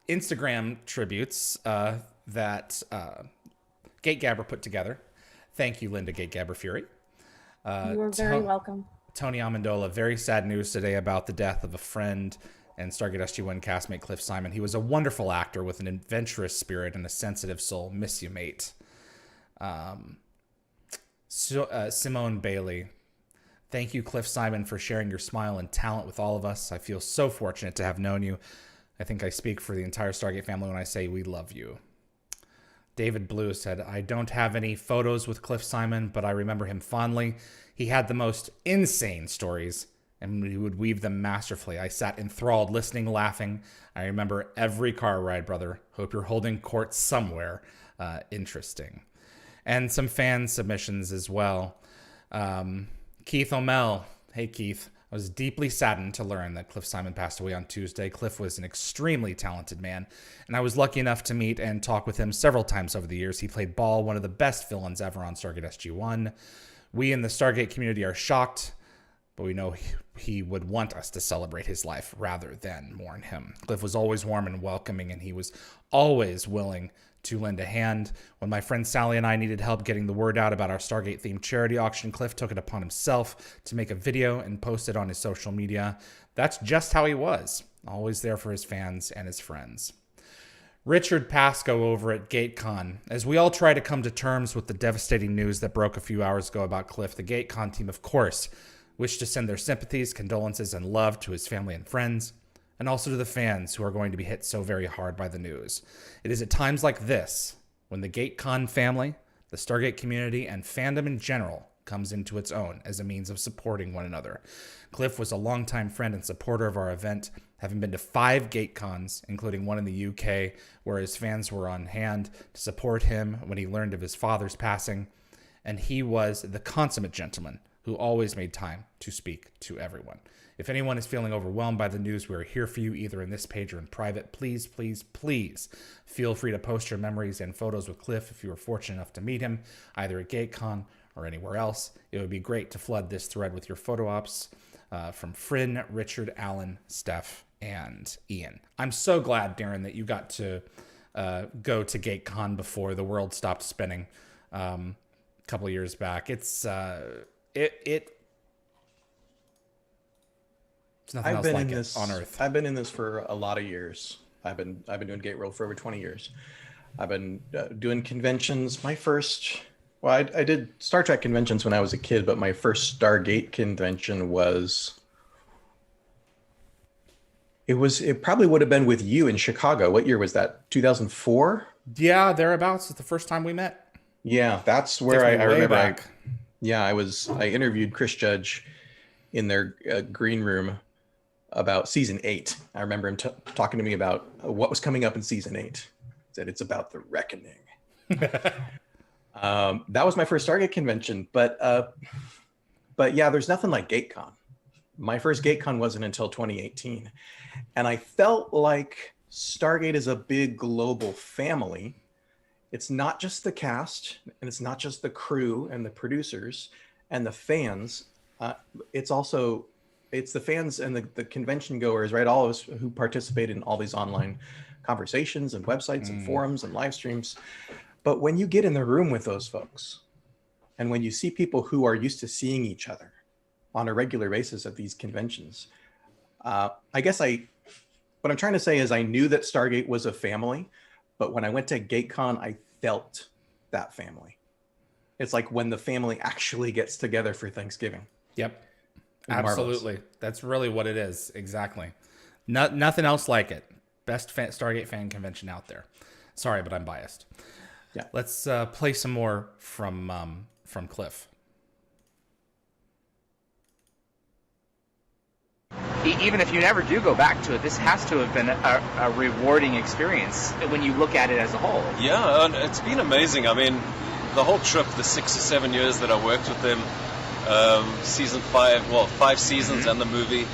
[SPEAKER 2] Instagram tributes that Gate Gabber put together. Thank you, Linda Gate Gabber Fury.
[SPEAKER 4] You are very welcome.
[SPEAKER 2] Tony Amendola, very sad news today about the death of a friend and Stargate SG-1 castmate Cliff Simon. He was a wonderful actor with an adventurous spirit and a sensitive soul. Miss you, mate. Simone Bailey. Thank you, Cliff Simon, for sharing your smile and talent with all of us. I feel so fortunate to have known you. I think I speak for the entire Stargate family when I say we love you. David Blue said, I don't have any photos with Cliff Simon, but I remember him fondly. He had the most insane stories, and he would weave them masterfully. I sat enthralled, listening, laughing. I remember every car ride, brother. Hope you're holding court somewhere. Interesting. And some fan submissions as well. Keith O'Mell. Hey, Keith. I was deeply saddened to learn that Cliff Simon passed away on Tuesday. Cliff was an extremely talented man, and I was lucky enough to meet and talk with him several times over the years. He played Baal, one of the best villains ever on Stargate SG-1. We in the Stargate community are shocked, but we know he would want us to celebrate his life rather than mourn him. Cliff was always warm and welcoming, and he was always willing to lend a hand. When my friend Sally and I needed help getting the word out about our Stargate-themed charity auction, Cliff took it upon himself to make a video and post it on his social media. That's just how he was, always there for his fans and his friends. Richard Pascoe over at Gatecon. As we all try to come to terms with the devastating news that broke a few hours ago about Cliff, the Gatecon team, of course, wish to send their sympathies, condolences, and love to his family and friends, and also to the fans who are going to be hit so very hard by the news. It is at times like this when the Gatecon family, the Stargate community, and fandom in general comes into its own as a means of supporting one another. Cliff was a longtime friend and supporter of our event, having been to 5 Gatecons, including one in the UK, where his fans were on hand to support him when he learned of his father's passing. And he was the consummate gentleman who always made time to speak to everyone. If anyone is feeling overwhelmed by the news, we are here for you, either in this page or in private. Please, please, please feel free to post your memories and photos with Cliff if you were fortunate enough to meet him, either at Gatecon or anywhere else. It would be great to flood this thread with your photo ops from Fryn, Richard, Alan, Steph, and Ian. I'm so glad, Darren, that you got to go to Gatecon before the world stopped spinning a couple of years back. It's nothing else like it on Earth.
[SPEAKER 3] I've been in this for a lot of years. I've been doing GateWorld for over 20 years. I've been doing conventions. I did Star Trek conventions when I was a kid, but my first Stargate convention it probably would have been with you in Chicago. What year was that? 2004?
[SPEAKER 2] Yeah, thereabouts. It's the first time we met.
[SPEAKER 3] Yeah, that's where I remember. I interviewed Chris Judge in their green room about season 8. I remember him talking to me about what was coming up in season 8. said it's about the reckoning. That was my first Stargate convention, but yeah, there's nothing like Gatecon. My first Gatecon wasn't until 2018, and I felt like Stargate is a big global family. It's not just the cast, and it's not just the crew and the producers and the fans. It's the fans and the convention goers, right? All of us who participate in all these online conversations and websites and forums and live streams. But when you get in the room with those folks, and when you see people who are used to seeing each other on a regular basis at these conventions, I guess what I'm trying to say is I knew that Stargate was a family, but when I went to Gatecon, I felt that family. It's like when the family actually gets together for Thanksgiving.
[SPEAKER 2] Yep. Absolutely. That's really what it is. Exactly. Nothing else like it. Best Stargate fan convention out there. Sorry, but I'm biased.
[SPEAKER 3] Yeah.
[SPEAKER 2] Let's play some more from Cliff.
[SPEAKER 9] Even if you never do go back to it, this has to have been a rewarding experience when you look at it as a whole.
[SPEAKER 10] Yeah, and it's been amazing. I mean, the whole trip, the 6 or 7 years that I worked with them, season 5 seasons and the movie,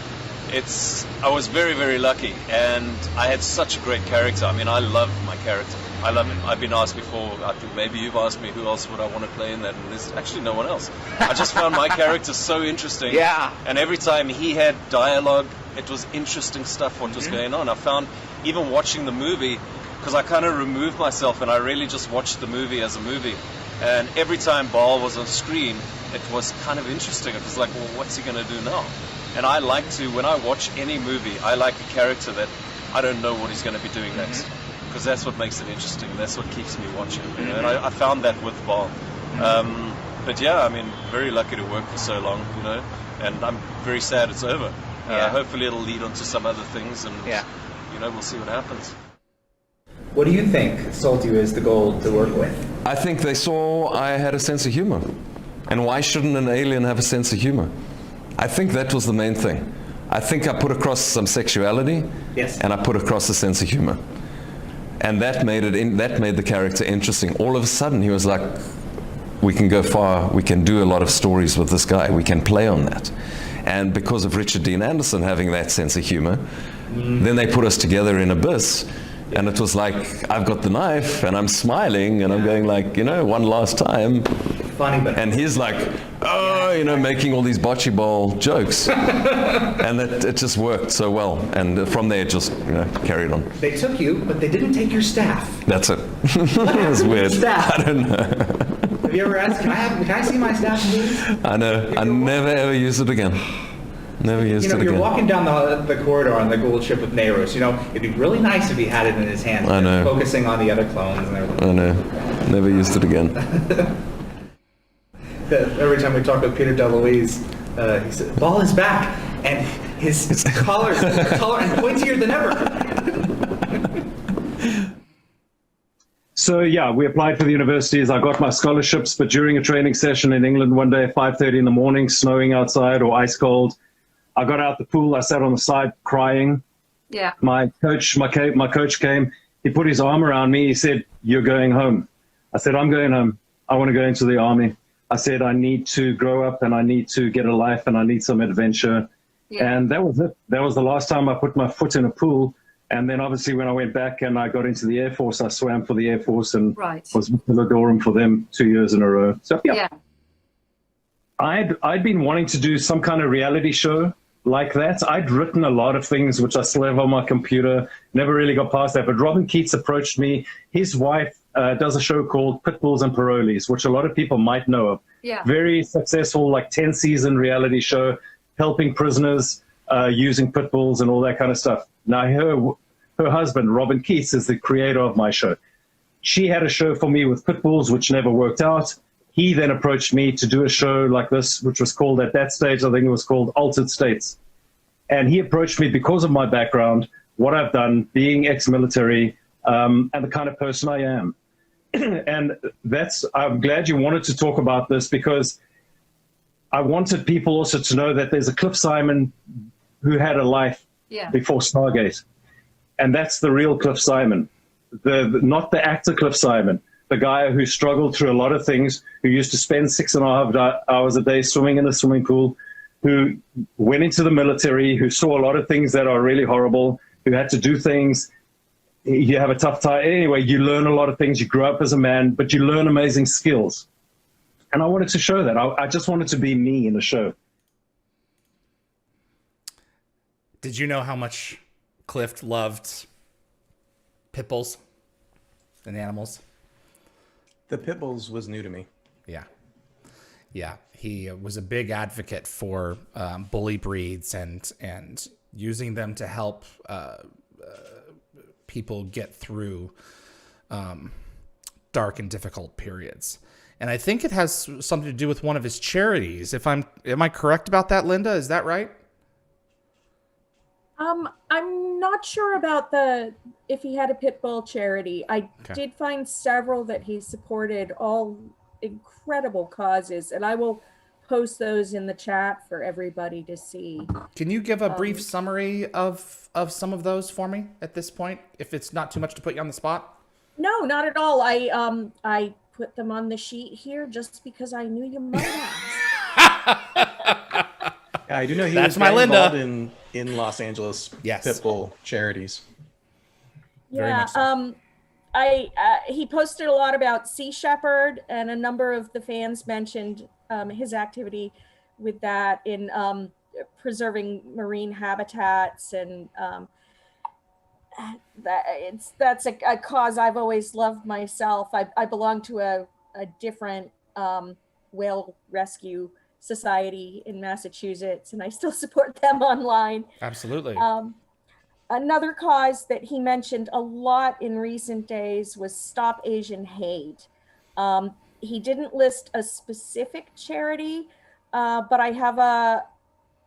[SPEAKER 10] I was very, very lucky, and I had such a great character. I mean, I love my character. I love him. I've been asked before, I think maybe you've asked me who else would I want to play in that, and there's actually no one else. I just found my character so interesting.
[SPEAKER 9] Yeah.
[SPEAKER 10] And every time he had dialogue, it was interesting stuff what was going on. I found, even watching the movie, because I kind of removed myself and I really just watched the movie as a movie. And every time Baal was on screen, it was kind of interesting. It was like, well, what's he going to do now? And I like to, when I watch any movie, I like a character that I don't know what he's going to be doing next. Because that's what makes it interesting. That's what keeps me watching. You know? And I found that with Baal. But yeah, I mean, very lucky to work for so long, you know. And I'm very sad it's over. Hopefully it'll lead on to some other things, and you know, we'll see what happens.
[SPEAKER 12] What do you think sold you as the Goa'uld to work with?
[SPEAKER 8] I think they saw I had a sense of humor. And why shouldn't an alien have a sense of humor? I think that was the main thing. I think I put across some sexuality, and I put across a sense of humor. And that made the character interesting. All of a sudden, he was like, we can go far, we can do a lot of stories with this guy, we can play on that. And because of Richard Dean Anderson having that sense of humor, then they put us together in Abyss. And it was like, I've got the knife, and I'm smiling, and I'm going like, you know, one last time.
[SPEAKER 12] Funny, but
[SPEAKER 8] and he's like, oh, you know, making all these bocce ball jokes. And it just worked so well. And from there, it just, you know, carried on.
[SPEAKER 12] They took you, but they didn't take your staff.
[SPEAKER 8] That's it.
[SPEAKER 12] It
[SPEAKER 8] was weird.
[SPEAKER 12] Staff?
[SPEAKER 8] I don't know.
[SPEAKER 12] Have you ever asked, can I see my staff, please?
[SPEAKER 8] I know. I never ever used it again. Never used it again.
[SPEAKER 12] You're walking down the corridor on the Goa'uld ship with Nehru's. You know, it'd be really nice if he had it in his hand.
[SPEAKER 8] I know.
[SPEAKER 12] Focusing on the other clones and everything.
[SPEAKER 8] I know. Never used it again.
[SPEAKER 12] Every time we talk with Peter DeLuise, he said, Baal is back, and his collar is taller and pointier than ever.
[SPEAKER 13] So yeah, we applied for the universities. I got my scholarships, but during a training session in England one day at 5:30 in the morning, snowing outside or ice cold, I got out the pool. I sat on the side crying.
[SPEAKER 4] Yeah.
[SPEAKER 13] My coach came. He put his arm around me. He said, "You're going home." I said, "I'm going home. I want to go into the army." I said, "I need to grow up, and I need to get a life, and I need some adventure." Yeah. And that was it. That was the last time I put my foot in a pool. And then obviously when I went back and I got into the Air Force, I swam for the Air Force and was Ladorum for them 2 years in a row. So yeah. I'd been wanting to do some kind of reality show like that. I'd written a lot of things which I still have on my computer, never really got past that. But Robin Keats approached me. His wife does a show called Pitbulls and Parolees, which a lot of people might know of. Yeah. Very successful, like 10-season reality show, helping prisoners using pit bulls and all that kind of stuff. Now, her husband, Robin Keats, is the creator of my show. She had a show for me with pit bulls, which never worked out. He then approached me to do a show like this, which was called, at that stage, I think it was called Altered States. And he approached me because of my background, what I've done, being ex-military, and the kind of person I am. And I'm glad you wanted to talk about this, because I wanted people also to know that there's a Cliff Simon who had a life before Stargate. And that's the real Cliff Simon. not the actor Cliff Simon, the guy who struggled through a lot of things, who used to spend 6.5 hours a day swimming in a swimming pool, who went into the military, who saw a lot of things that are really horrible, who had to do things. You have a tough time. Anyway, you learn a lot of things. You grow up as a man, but you learn amazing skills. And I wanted to show that. I just wanted to be me in the show.
[SPEAKER 2] Did you know how much Cliff loved pit bulls and animals?
[SPEAKER 3] The pit bulls was new to me.
[SPEAKER 2] Yeah. Yeah. He was a big advocate for bully breeds and using them to help people get through dark and difficult periods. And I think it has something to do with one of his charities. Am I correct about that, Linda? Is that right?
[SPEAKER 4] I'm not sure about if he had a pit bull charity. I did find several that he supported, all incredible causes, and I will post those in the chat for everybody to see.
[SPEAKER 2] Can you give a brief summary of some of those for me at this point, if it's not too much to put you on the spot?
[SPEAKER 4] No, not at all. I put them on the sheet here just because I knew you might ask.
[SPEAKER 3] Yeah, I do know he
[SPEAKER 2] That's
[SPEAKER 3] was
[SPEAKER 2] my
[SPEAKER 3] very
[SPEAKER 2] Linda.
[SPEAKER 3] involved in Los Angeles pit bull charities.
[SPEAKER 4] Yeah, so. He posted a lot about Sea Shepherd, and a number of the fans mentioned his activity with that in preserving marine habitats, and that's a cause I've always loved myself. I belong to a different whale rescue society in Massachusetts, and I still support them online.
[SPEAKER 2] Absolutely.
[SPEAKER 4] Another cause that he mentioned a lot in recent days was Stop Asian Hate. He didn't list a specific charity, but I have a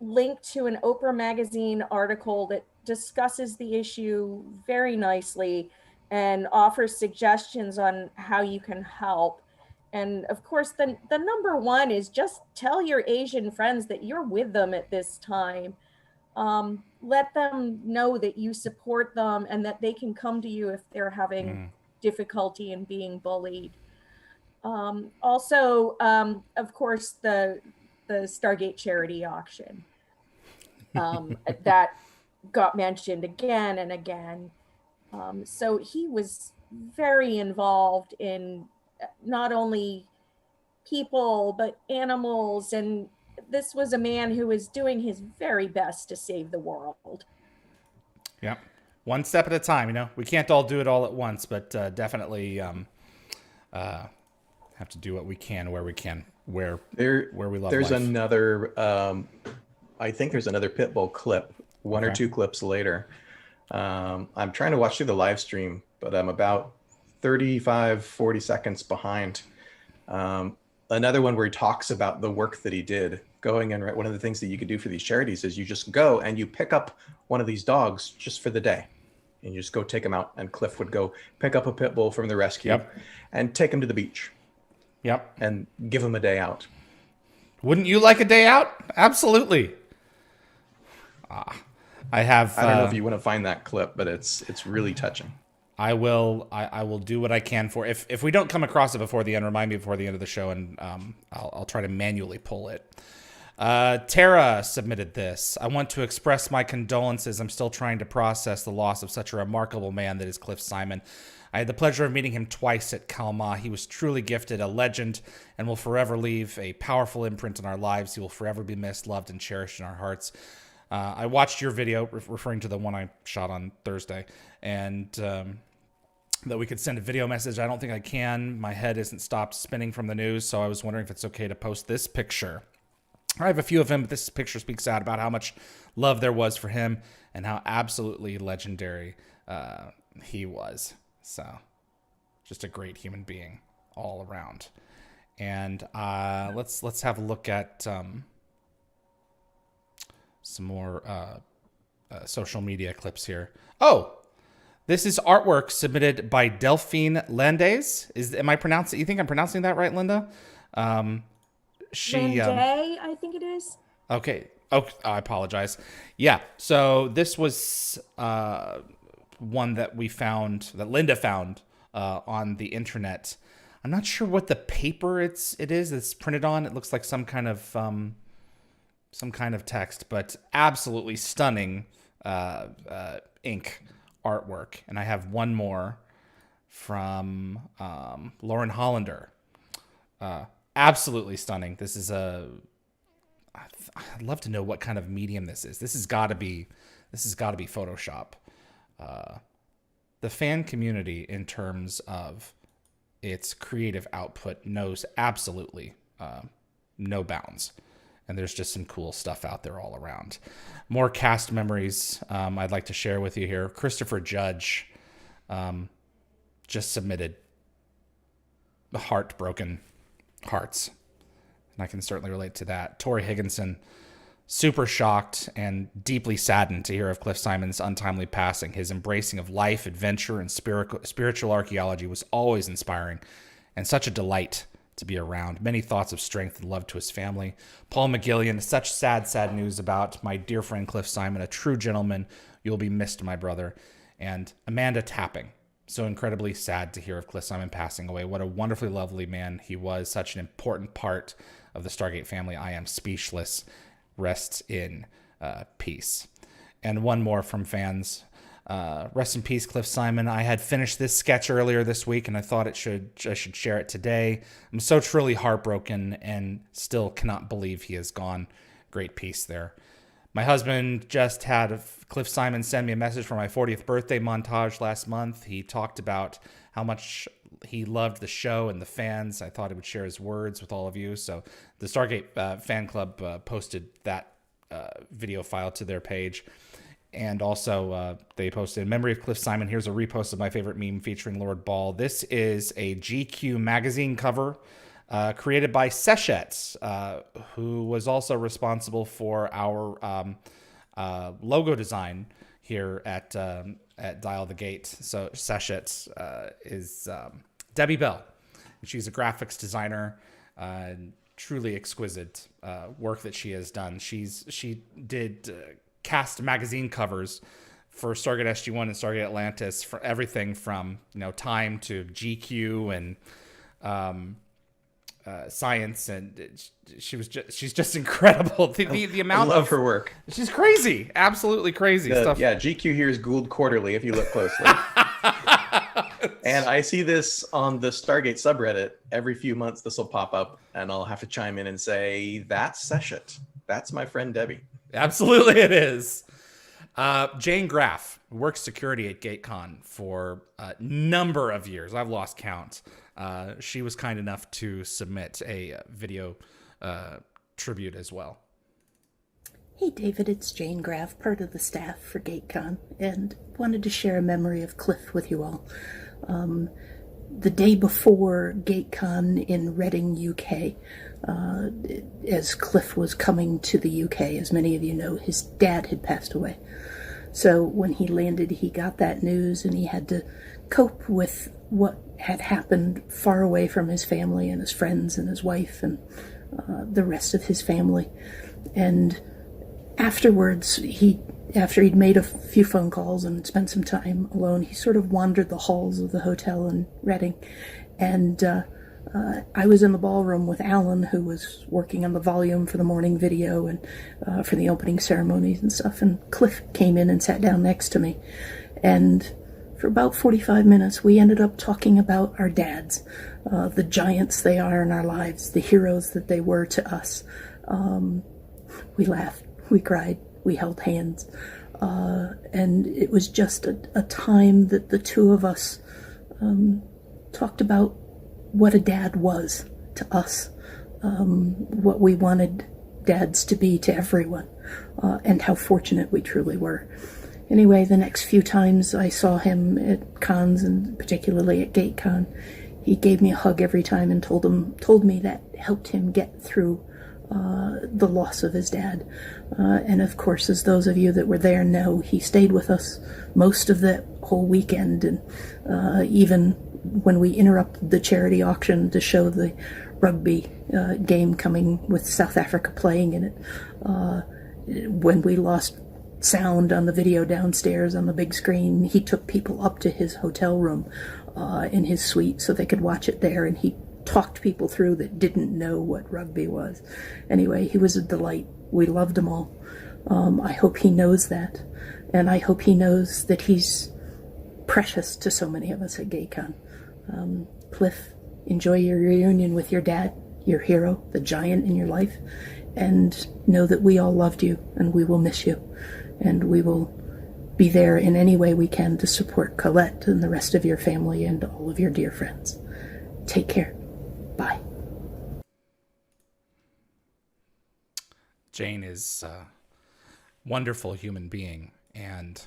[SPEAKER 4] link to an Oprah magazine article that discusses the issue very nicely and offers suggestions on how you can help. And of course, the number one is just tell your Asian friends that you're with them at this time. Let them know that you support them and that they can come to you if they're having difficulty in being bullied. Also, of course, the Stargate charity auction that got mentioned again and again. So he was very involved in not only people, but animals. And this was a man who was doing his very best to save the world.
[SPEAKER 2] Yeah. One step at a time, we can't all do it all at once, but definitely have to do what we can, where we can, where we love
[SPEAKER 3] There's
[SPEAKER 2] life.
[SPEAKER 3] another, I think there's another pit bull clip, one or two clips later. I'm trying to watch through the live stream, but I'm about 40 seconds behind. Another one where he talks about the work that he did going, and one of the things that you could do for these charities is you just go and you pick up one of these dogs just for the day, and you just go take them out. And Cliff would go pick up a pit bull from the rescue and take him to the beach.
[SPEAKER 2] Yep.
[SPEAKER 3] And give him a day out.
[SPEAKER 2] Wouldn't you like a day out? Absolutely. I don't
[SPEAKER 3] know if you want to find that clip, but it's really touching.
[SPEAKER 2] I will do what I can for if we don't come across it before the end, remind me before the end of the show, and I'll try to manually pull it. Tara submitted this. I want to express my condolences. I'm still trying to process the loss of such a remarkable man that is Cliff Simon. I had the pleasure of meeting him twice at Kalmah. He was truly gifted, a legend, and will forever leave a powerful imprint on our lives. He will forever be missed, loved, and cherished in our hearts. I watched your video referring to the one I shot on Thursday, and that we could send a video message. I don't think I can. My head isn't stopped spinning from the news, so I was wondering if it's okay to post this picture. I have a few of him, but this picture speaks out about how much love there was for him and how absolutely legendary he was. So, just a great human being all around. And let's have a look at some more social media clips here. Oh, this is artwork submitted by Delphine Landes. Am I pronouncing? You think I'm pronouncing that right, Linda? She
[SPEAKER 4] Landes, I think it is.
[SPEAKER 2] Okay. Oh, I apologize. Yeah. So this was one that we found, that Linda found on the internet. I'm not sure what the paper it is it's printed on. It looks like some kind of text, but absolutely stunning ink artwork. And I have one more from Lauren Hollander. Absolutely stunning. This is I'd love to know what kind of medium this is. This has got to be Photoshop. The fan community, in terms of its creative output, knows absolutely no bounds. And there's just some cool stuff out there all around. More cast memories I'd like to share with you here. Christopher Judge just submitted the Heartbroken Hearts. And I can certainly relate to that. Tori Higginson, super shocked and deeply saddened to hear of Cliff Simon's untimely passing. His embracing of life, adventure, and spiritual archaeology was always inspiring and such a delight to be around. Many thoughts of strength and love to his family. Paul McGillion, such sad news about my dear friend Cliff Simon, a true gentleman. You'll be missed, my brother. And Amanda Tapping, so incredibly sad to hear of Cliff Simon passing away. What a wonderfully lovely man he was, such an important part of the Stargate family. I am speechless. Rest in peace. And one more from fans. Rest in peace, Cliff Simon. I had finished this sketch earlier this week, and I thought I should share it today. I'm so truly heartbroken and still cannot believe he is gone. Great piece there. My husband just had Cliff Simon send me a message for my 40th birthday montage last month. He talked about how much he loved the show and the fans. I thought he would share his words with all of you. So the Stargate fan club posted that video file to their page. And also they posted, in memory of Cliff Simon, here's a repost of my favorite meme featuring Lord Baal. This is a GQ magazine cover created by Seshet, who was also responsible for our logo design here at Dial the Gate. So Seshet is Debbie Bell. She's a graphics designer, truly exquisite work that she has done. She did cast magazine covers for Stargate SG-1 and Stargate Atlantis, for everything from Time to GQ and Science, and she's just incredible. The amount
[SPEAKER 3] I love her work.
[SPEAKER 2] She's crazy, absolutely crazy stuff.
[SPEAKER 3] Yeah, GQ here is Goa'uld Quarterly if you look closely. And I see this on the Stargate subreddit every few months. This will pop up, and I'll have to chime in and say, "That's Seshet. That's my friend Debbie."
[SPEAKER 2] Absolutely, it is. Jane Graff works security at Gatecon for a number of years. I've lost count. She was kind enough to submit a video tribute as well.
[SPEAKER 14] Hey David, it's Jane Graff, part of the staff for Gatecon, and wanted to share a memory of Cliff with you all. The day before Gatecon in Reading, UK, as Cliff was coming to the UK, as many of you know, his dad had passed away. So when he landed, he got that news and he had to cope with what had happened far away from his family and his friends and his wife and the rest of his family. And afterwards, after he'd made a few phone calls and spent some time alone, he sort of wandered the halls of the hotel in Reading. And I was in the ballroom with Alan, who was working on the volume for the morning video and for the opening ceremonies and stuff. And Cliff came in and sat down next to me. And for about 45 minutes, we ended up talking about our dads, the giants they are in our lives, the heroes that they were to us. We laughed, we cried, we held hands. And it was just a time that the two of us talked about what a dad was to us, what we wanted dads to be to everyone, and how fortunate we truly were. Anyway, the next few times I saw him at cons, and particularly at Gatecon, he gave me a hug every time and told me that helped him get through the loss of his dad. And of course, as those of you that were there know, he stayed with us most of that whole weekend, and even when we interrupted the charity auction to show the rugby game coming with South Africa playing in it, when we lost sound on the video downstairs on the big screen. He took people up to his hotel room in his suite so they could watch it there, and he talked people through that didn't know what rugby was. Anyway, he was a delight. We loved him all. I hope he knows that, and I hope he knows that he's precious to so many of us at Gatecon. Cliff, enjoy your reunion with your dad, your hero, the giant in your life, and know that we all loved you, and we will miss you, and we will be there in any way we can to support Colette and the rest of your family and all of your dear friends. Take care. Bye.
[SPEAKER 2] Jane is a wonderful human being, and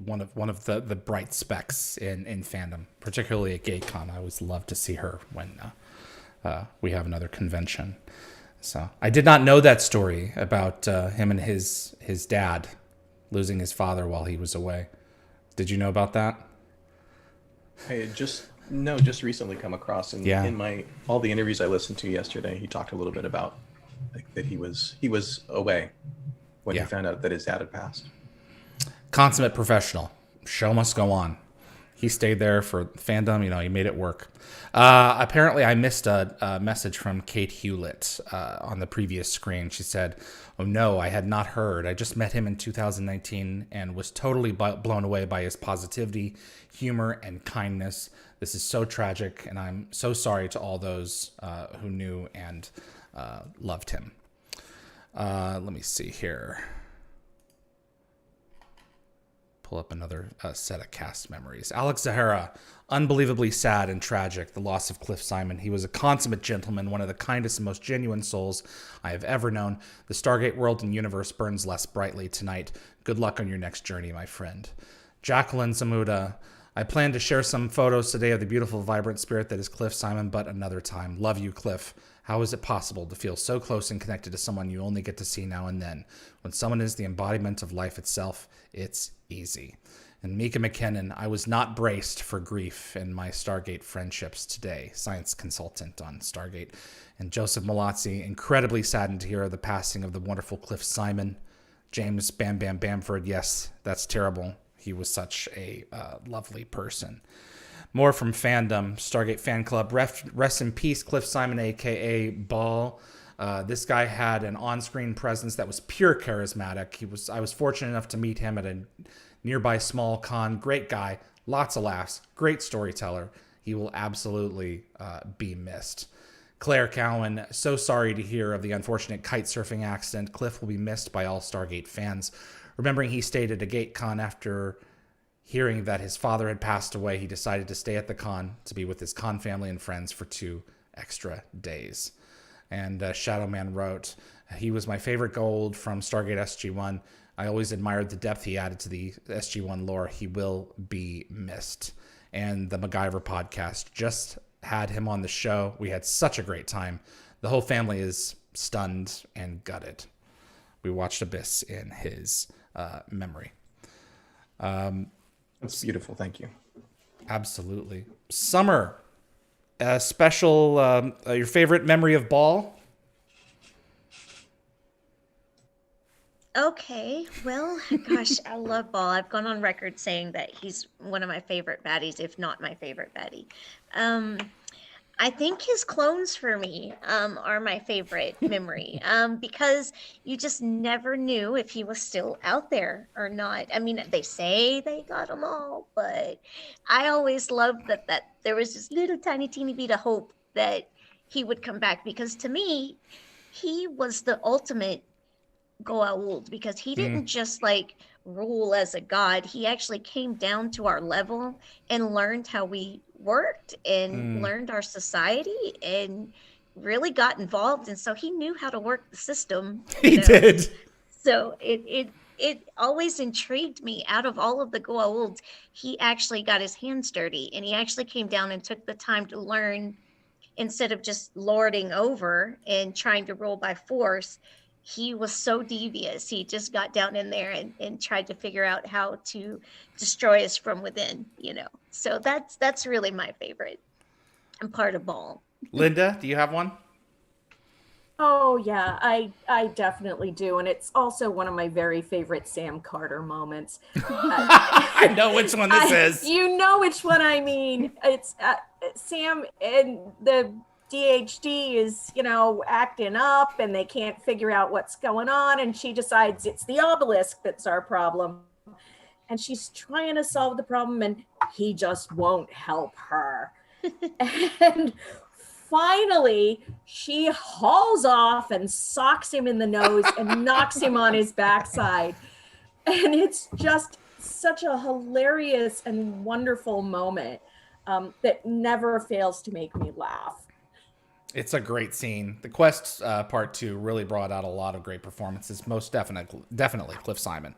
[SPEAKER 2] one of the bright specks in fandom, particularly at Gatecon. I always love to see her when we have another convention. So I did not know that story about him and his dad losing his father while he was away. Did you know about that?
[SPEAKER 3] I had just recently come across in my all the interviews I listened to yesterday. He talked a little bit about that he was away when he found out that his dad had passed.
[SPEAKER 2] Consummate professional. Show must go on. He stayed there for fandom. He made it work. Apparently, I missed a message from Kate Hewlett on the previous screen. She said, "Oh no, I had not heard. I just met him in 2019 and was totally blown away by his positivity, humor, and kindness. This is so tragic, and I'm so sorry to all those who knew and loved him." Let me see here. Pull up another set of cast memories. Alex Zahara, unbelievably sad and tragic, the loss of Cliff Simon. He was a consummate gentleman, one of the kindest and most genuine souls I have ever known. The Stargate world and universe burns less brightly tonight. Good luck on your next journey, my friend. Jacqueline Zamuda, I plan to share some photos today of the beautiful, vibrant spirit that is Cliff Simon, but another time. Love you, Cliff. How is it possible to feel so close and connected to someone you only get to see now and then? When someone is the embodiment of life itself, it's easy. And Mika McKinnon, I was not braced for grief in my Stargate friendships today. Science consultant on Stargate. And Joseph Malazzi, incredibly saddened to hear of the passing of the wonderful Cliff Simon. James Bam Bam Bamford, yes, that's terrible. He was such a lovely person. More from fandom, Stargate Fan Club. Rest in peace, Cliff Simon, a.k.a. Baal. This guy had an on-screen presence that was pure charismatic. I was fortunate enough to meet him at a nearby small con. Great guy, lots of laughs, great storyteller. He will absolutely be missed. Claire Cowan, so sorry to hear of the unfortunate kite surfing accident. Cliff will be missed by all Stargate fans. Remembering he stayed at a GateCon after hearing that his father had passed away, he decided to stay at the con to be with his con family and friends for 2 extra days. And Shadowman wrote, he was my favorite Goa'uld from Stargate SG-1. I always admired the depth he added to the SG-1 lore. He will be missed. And the MacGyver podcast just had him on the show. We had such a great time. The whole family is stunned and gutted. We watched Abyss in his memory.
[SPEAKER 3] That's beautiful. Thank you.
[SPEAKER 2] Absolutely. Sommer, a special, your favorite memory of Baal?
[SPEAKER 5] Okay, well, gosh, I love Baal. I've gone on record saying that he's one of my favorite baddies, if not my favorite baddie. I think his clones for me are my favorite memory because you just never knew if he was still out there or not. I mean, they say they got them all, but I always loved that there was this little tiny teeny bit of hope that he would come back, because to me, he was the ultimate Goa'uld, because he didn't just like rule as a god. He actually came down to our level and learned how we worked and learned our society and really got involved, and so he knew how to work the system.
[SPEAKER 2] He did.
[SPEAKER 5] So it always intrigued me. Out of all of the Goa'uld, he actually got his hands dirty, and he actually came down and took the time to learn instead of just lording over and trying to rule by force. He was so devious. He just got down in there and tried to figure out how to destroy us from within, you know. So that's really my favorite. I'm part of Baal.
[SPEAKER 2] Linda, do you have one?
[SPEAKER 4] Oh yeah, I definitely do, and it's also one of my very favorite Sam Carter moments.
[SPEAKER 2] I know which one this is.
[SPEAKER 4] You know which one I mean. It's Sam and the DHD is, acting up, and they can't figure out what's going on, and she decides it's the obelisk that's our problem, and she's trying to solve the problem, and he just won't help her, and finally, she hauls off and socks him in the nose and knocks him on his backside. And it's just such a hilarious and wonderful moment that never fails to make me laugh.
[SPEAKER 2] It's a great scene. The Quest Part 2 really brought out a lot of great performances. Most definitely Cliff Simon,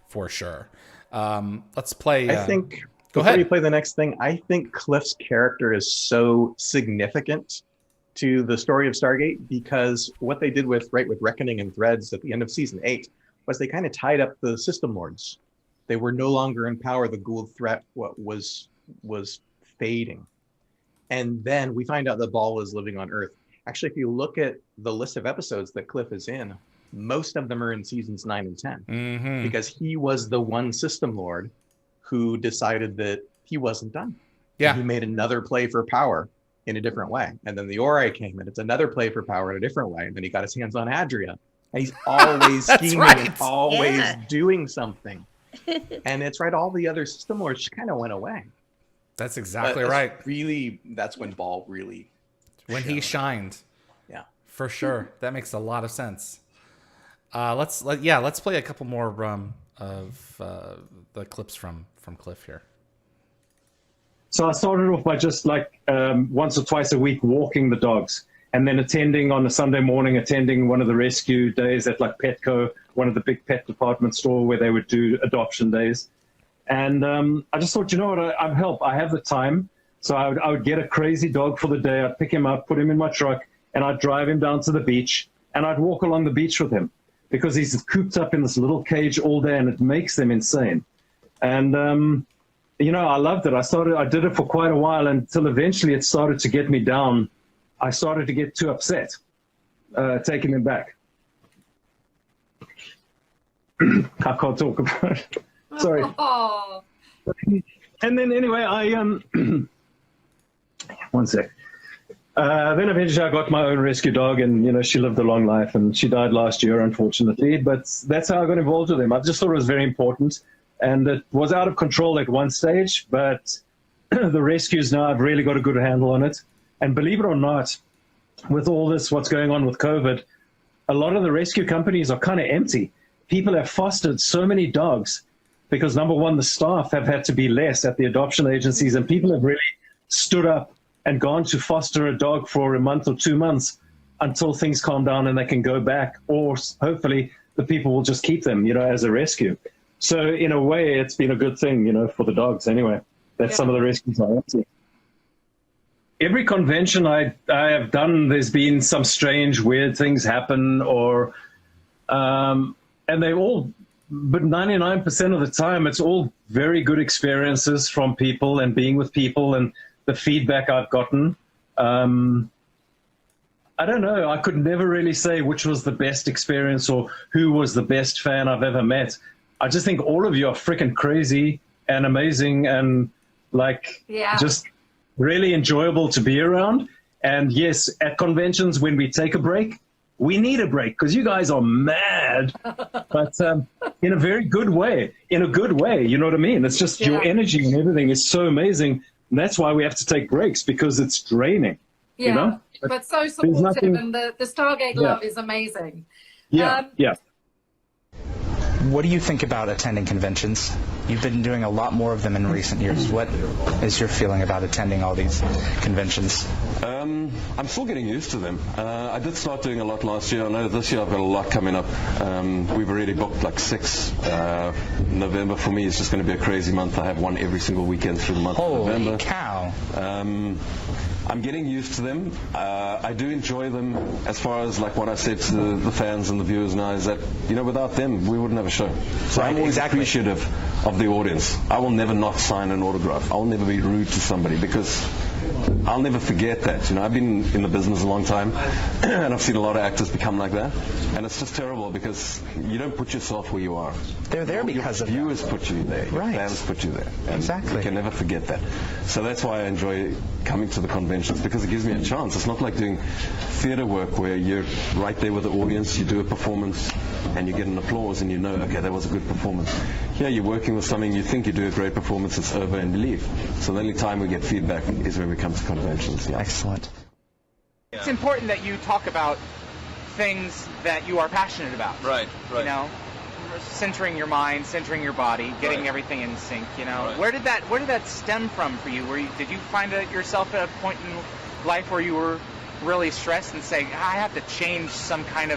[SPEAKER 2] for sure. Let's play...
[SPEAKER 3] I think...
[SPEAKER 2] Go
[SPEAKER 3] Before
[SPEAKER 2] ahead.
[SPEAKER 3] you play the next thing, I think Cliff's character is so significant to the story of Stargate because what they did with Reckoning and Threads at the end of season 8 was they kind of tied up the system lords. They were no longer in power. The Goa'uld threat was fading. And then we find out that Baal is living on Earth. Actually, if you look at the list of episodes that Cliff is in, most of them are in seasons 9 and 10 because he was the one system lord who decided that he wasn't done.
[SPEAKER 2] Yeah.
[SPEAKER 3] And he made another play for power in a different way. And then the Ori came and it's another play for power in a different way. And then he got his hands on Adria. And he's always scheming and always doing something. And it's right, all the other system lords just kind of went away.
[SPEAKER 2] That's exactly right.
[SPEAKER 3] Really, that's when Baal really...
[SPEAKER 2] he shined.
[SPEAKER 3] Yeah.
[SPEAKER 2] For sure. That makes a lot of sense. Let's play a couple more of the clips from Cliff here.
[SPEAKER 13] So I started off by just once or twice a week walking the dogs, and then attending on a Sunday morning, attending one of the rescue days at Petco, one of the big pet department store where they would do adoption days. And I just thought, you know what, I'm help. I have the time. So I would get a crazy dog for the day. I'd pick him up, put him in my truck, and I'd drive him down to the beach, and I'd walk along the beach with him because he's cooped up in this little cage all day, and it makes them insane. And, I loved it. I did it for quite a while until eventually it started to get me down. I started to get too upset taking him back. I can't talk about it. Sorry.
[SPEAKER 15] Oh.
[SPEAKER 13] And then anyway, one sec. Then eventually I got my own rescue dog, and she lived a long life, and she died last year, unfortunately. But that's how I got involved with him. I just thought it was very important, and it was out of control at one stage, but the rescues now, I've really got a good handle on it. And believe it or not, with all this, what's going on with COVID, a lot of the rescue companies are kind of empty. People have fostered so many dogs because, number one, the staff have had to be less at the adoption agencies, and people have really stood up and gone to foster a dog for a month or 2 months until things calm down and they can go back, or hopefully the people will just keep them, as a rescue. So in a way, it's been a good thing, for the dogs anyway. That's some of the rescues I went to. Every convention I have done, there's been some strange, weird things happen, or and they all, but 99% of the time, it's all very good experiences from people and being with people and the feedback I've gotten. I don't know. I could never really say which was the best experience or who was the best fan I've ever met. I just think all of you are freaking crazy and amazing and just really enjoyable to be around. And yes, at conventions, when we take a break, we need a break because you guys are mad, but in a very good way, you know what I mean? It's just your energy and everything is so amazing. And that's why we have to take breaks, because it's draining.
[SPEAKER 15] Yeah, but so supportive, and the Stargate love is amazing.
[SPEAKER 13] Yeah.
[SPEAKER 7] What do you think about attending conventions? You've been doing a lot more of them in recent years. What is your feeling about attending all these conventions?
[SPEAKER 8] I'm still getting used to them. I did start doing a lot last year. I know this year I've got a lot coming up. We've already booked 6. November for me is just going to be a crazy month. I have one every single weekend through the month of November.
[SPEAKER 7] Holy cow.
[SPEAKER 8] I'm getting used to them. I do enjoy them, as far as what I said to the fans and the viewers now, is that, without them, we wouldn't have a show. So I'm always appreciative of the audience. I will never not sign an autograph. I will never be rude to somebody, because I'll never forget that. You know, I've been in the business a long time, and I've seen a lot of actors become like that, and it's just terrible because you don't put yourself where you are.
[SPEAKER 7] They're there because of
[SPEAKER 8] viewers put you there. Your fans put you there. And
[SPEAKER 7] Exactly.
[SPEAKER 8] You can never forget that. So that's why I enjoy coming to the conventions, because it gives me a chance. It's not like doing theater work where you're right there with the audience, you do a performance, and you get an applause, and you know, okay, that was a good performance. Here you're working with something, you think you do a great performance, it's over, and you leave. So the only time we get feedback is when we come to conventions. Yeah.
[SPEAKER 7] Excellent.
[SPEAKER 9] It's important that you talk about things that you are passionate about.
[SPEAKER 10] Right.
[SPEAKER 9] You know, centering your mind, centering your body, getting everything in sync. You know, where did that stem from for you? Did you find yourself at a point in life where you were really stressed and saying, I have to change something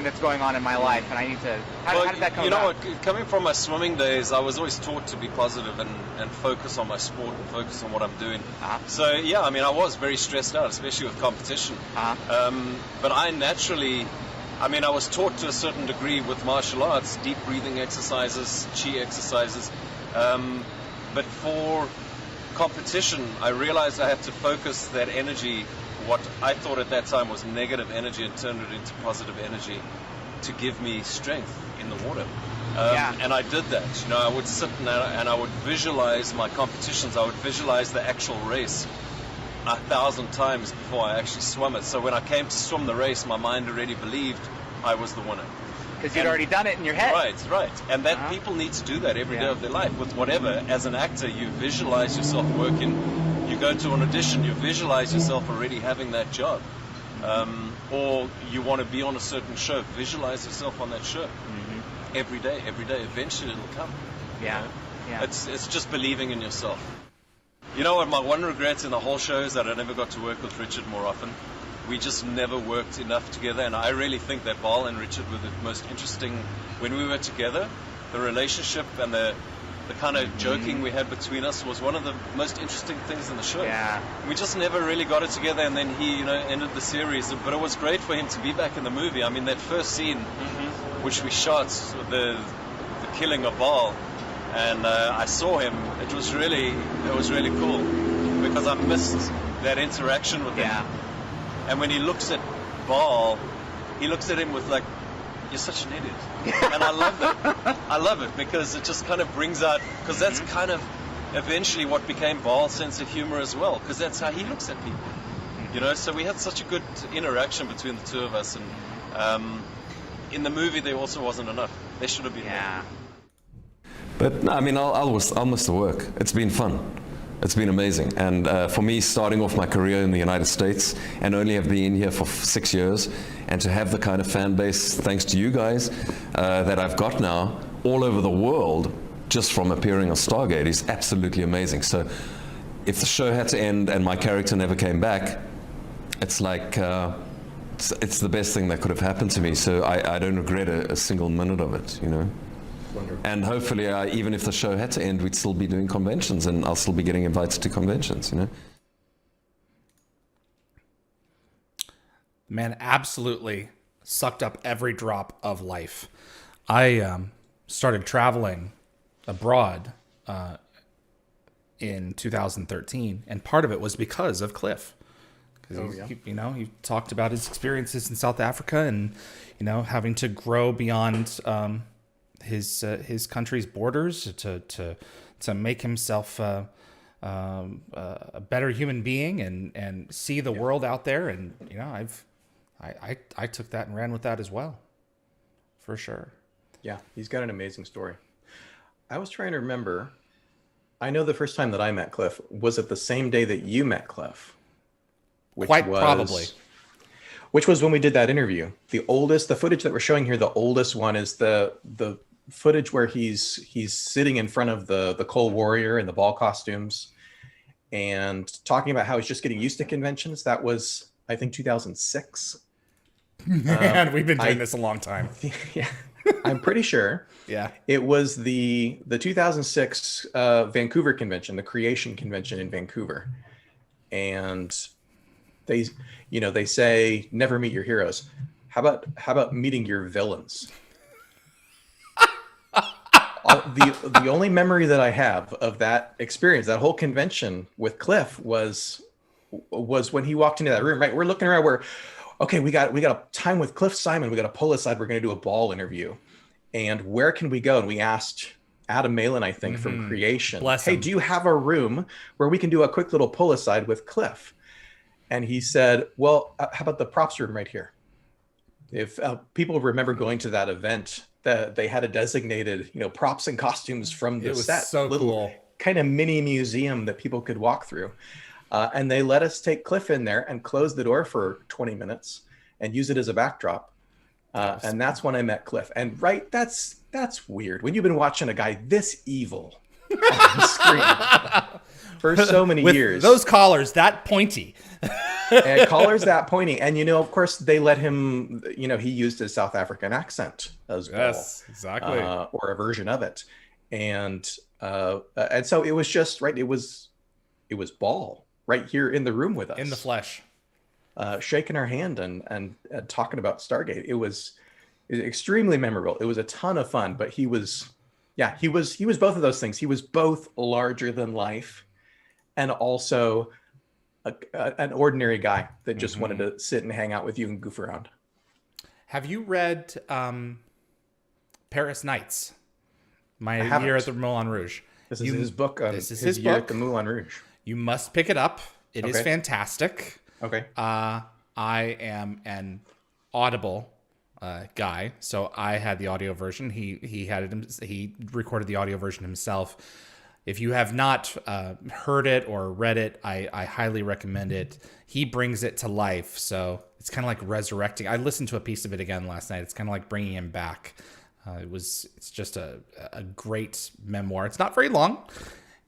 [SPEAKER 9] that's going on in my life, and I need to. How did that come about?
[SPEAKER 10] You know what? Coming from my swimming days, I was always taught to be positive and focus on my sport and focus on what I'm doing. So yeah, I mean, I was very stressed out, especially with competition. But I naturally, I mean, I was taught to a certain degree with martial arts, deep breathing exercises, chi exercises. But for competition, I realized I had to focus that energy, what I thought at that time was negative energy, and turn it into positive energy to give me strength in the water. And I did that. You know, I would sit and I would visualize my competitions. I would visualize the actual race 1,000 times before I actually swam it. So when I came to swim the race, my mind already believed I was the winner.
[SPEAKER 9] Because you'd already done it in your head.
[SPEAKER 10] Right. And that people need to do that every day of their life with whatever. As an actor, you visualize yourself working. You go to an audition, you visualize yourself already having that job. Or you want to be on a certain show, visualize yourself on that show. Every day. Eventually it'll come.
[SPEAKER 9] Yeah.
[SPEAKER 10] You know? It's just believing in yourself. You know what, my one regret in the whole show is that I never got to work with Richard more often. We just never worked enough together, and I really think that Baal and Richard were the most interesting when we were together. The relationship and the kind of joking we had between us was one of the most interesting things in the show.
[SPEAKER 9] Yeah.
[SPEAKER 10] We just never really got it together, and then he, ended the series. But it was great for him to be back in the movie. I mean, that first scene, which we shot, the killing of Baal, and I saw him. It was really cool because I missed that interaction with him. And when he looks at Baal, he looks at him with like, you're such an idiot. And I love that. I love it because it just kind of brings out, because that's kind of eventually what became Baal's sense of humor as well, because that's how he looks at people. You know, so we had such a good interaction between the two of us, and in the movie there also wasn't enough. There should have been more.
[SPEAKER 8] But no, I mean, I'll miss the work. It's been fun. It's been amazing. And for me, starting off my career in the United States and only have been here for 6 years, and to have the kind of fan base, thanks to you guys, that I've got now all over the world just from appearing on Stargate is absolutely amazing. So if the show had to end and my character never came back, it's like, it's the best thing that could have happened to me. So I don't regret a single minute of it, you know.
[SPEAKER 3] Wonderful.
[SPEAKER 8] And hopefully, even if the show had to end, we'd still be doing conventions, and I'll still be getting invited to conventions, you know.
[SPEAKER 2] Man, absolutely sucked up every drop of life. I started traveling abroad in 2013, and part of it was because of Cliff. He talked about his experiences in South Africa, and having to grow beyond his country's borders to make himself a better human being and see the world out there. And I took that and ran with that as well, for sure.
[SPEAKER 3] Yeah, he's got an amazing story. I was trying to remember. I know the first time that I met Cliff was it the same day that you met Cliff?
[SPEAKER 2] Probably.
[SPEAKER 3] Which was when we did that interview. The footage that we're showing here, the oldest one is the footage where he's sitting in front of the Cold Warrior in the ball costumes and talking about how he's just getting used to conventions. That was, I think, 2006.
[SPEAKER 2] Man, we've been doing this a long time.
[SPEAKER 3] Yeah, I'm pretty sure.
[SPEAKER 2] Yeah.
[SPEAKER 3] It was the 2006 Vancouver convention, the Creation Convention in Vancouver. And they say never meet your heroes. How about meeting your villains? The only memory that I have of that experience, that whole convention with Cliff, was when he walked into that room. Right, we're looking around. Okay, we got a time with Cliff Simon. We got to pull aside. We're going to do a Baal interview, and where can we go? And we asked Adam Malin, I think, from Creation, hey, do you have a room where we can do a quick little pull aside with Cliff? And he said, well, how about the props room right here? If people remember going to that event, that they had a designated, props and costumes from the set.
[SPEAKER 2] So
[SPEAKER 3] little
[SPEAKER 2] cool.
[SPEAKER 3] Kind of mini museum that people could walk through. And they let us take Cliff in there and close the door for 20 minutes and use it as a backdrop. And that's when I met Cliff. And that's weird. When you've been watching a guy this evil on the screen for so many years.
[SPEAKER 2] Those collars that pointy.
[SPEAKER 3] And collars that pointy. And, of course, they let him, he used his South African accent as well.
[SPEAKER 2] Yes, exactly.
[SPEAKER 3] Or a version of it. And so it was just, right, it was Baal right here in the room with us.
[SPEAKER 2] In the flesh.
[SPEAKER 3] Shaking our hand and talking about Stargate. It was extremely memorable. It was a ton of fun, but he was both of those things. He was both larger than life and also an ordinary guy that just wanted to sit and hang out with you and goof around.
[SPEAKER 2] Have you read Paris Nights? My Year at the Moulin Rouge.
[SPEAKER 3] This is his book.
[SPEAKER 2] This is his
[SPEAKER 3] Year
[SPEAKER 2] book
[SPEAKER 3] at the Moulin Rouge.
[SPEAKER 2] You must pick it up. It is fantastic.
[SPEAKER 3] Okay.
[SPEAKER 2] I am an Audible guy, so I had the audio version. He recorded the audio version himself. If you have not heard it or read it, I highly recommend it. He brings it to life, so it's kind of like resurrecting. I listened to a piece of it again last night. It's kind of like bringing him back. It's just a great memoir. It's not very long,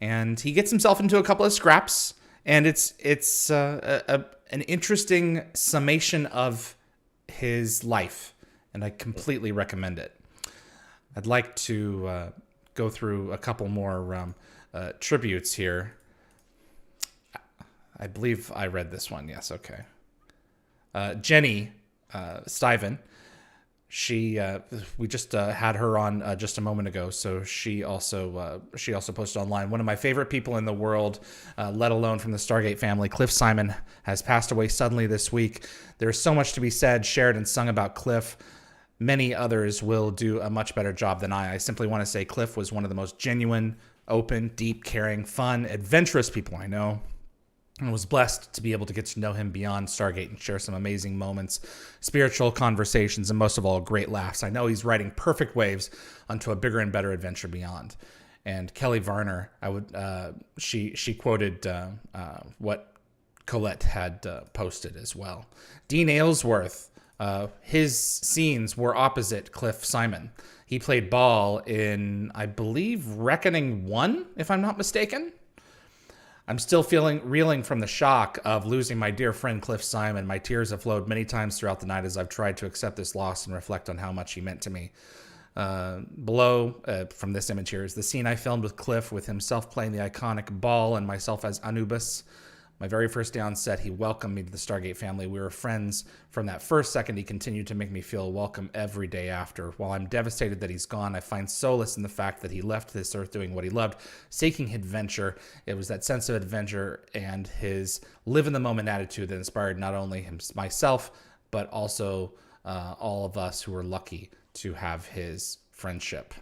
[SPEAKER 2] and he gets himself into a couple of scraps, and it's an interesting summation of his life, and I completely recommend it. I'd like to go through a couple more tributes here. I believe I read this one. Yes, okay. Jenny Stiven. We just had her on just a moment ago, so she also posted online. One of my favorite people in the world, let alone from the Stargate family, Cliff Simon, has passed away suddenly this week. There's so much to be said, shared, and sung about Cliff. Many others will do a much better job than I. I simply want to say Cliff was one of the most genuine, open, deep, caring, fun, adventurous people I know. I was blessed to be able to get to know him beyond Stargate and share some amazing moments, spiritual conversations, and most of all, great laughs. I know he's riding perfect waves onto a bigger and better adventure beyond. And Kelly Varner, she quoted what Colette had posted as well. Dean Aylesworth, his scenes were opposite Cliff Simon. He played Baal in, I believe, Reckoning 1, if I'm not mistaken. I'm still reeling from the shock of losing my dear friend Cliff Simon. My tears have flowed many times throughout the night as I've tried to accept this loss and reflect on how much he meant to me. Below, from this image here, is the scene I filmed with Cliff, with himself playing the iconic Baal and myself as Anubis. My very first day on set, he welcomed me to the Stargate family. We were friends from that first second. He continued to make me feel welcome every day after. While I'm devastated that he's gone, I find solace in the fact that he left this earth doing what he loved, seeking adventure. It was that sense of adventure and his live-in-the-moment attitude that inspired not only myself, but also all of us who were lucky to have his friendship.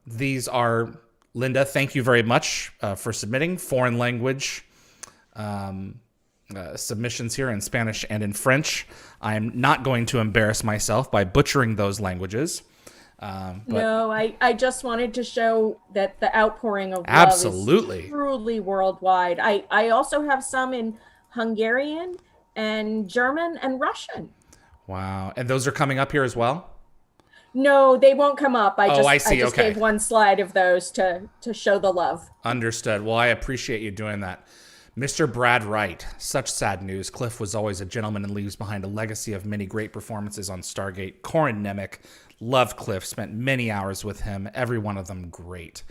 [SPEAKER 2] These are, Linda, thank you very much for submitting foreign language submissions here in Spanish and in French. I'm not going to embarrass myself by butchering those languages.
[SPEAKER 4] No, I just wanted to show that the outpouring of
[SPEAKER 2] absolutely
[SPEAKER 4] love is truly worldwide. I also have some in Hungarian and German and Russian.
[SPEAKER 2] Wow. And those are coming up here as well?
[SPEAKER 4] No, they won't come up. I just
[SPEAKER 2] Okay.
[SPEAKER 4] gave one slide of those to show the love.
[SPEAKER 2] Understood. Well, I appreciate you doing that. Mr. Brad Wright, such sad news. Cliff was always a gentleman and leaves behind a legacy of many great performances on Stargate. Corin Nemec, loved Cliff, spent many hours with him, every one of them great.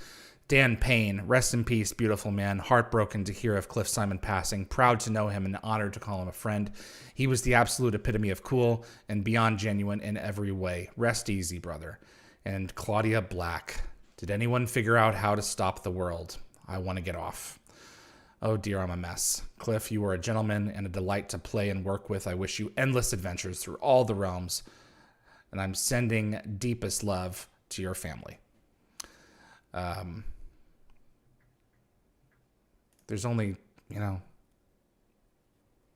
[SPEAKER 2] Dan Payne, rest in peace, beautiful man, heartbroken to hear of Cliff Simon passing, proud to know him and honored to call him a friend. He was the absolute epitome of cool and beyond genuine in every way. Rest easy, brother. And Claudia Black. Did anyone figure out how to stop the world? I want to get off. Oh dear, I'm a mess. Cliff, you are a gentleman and a delight to play and work with. I wish you endless adventures through all the realms. And I'm sending deepest love to your family. There's only,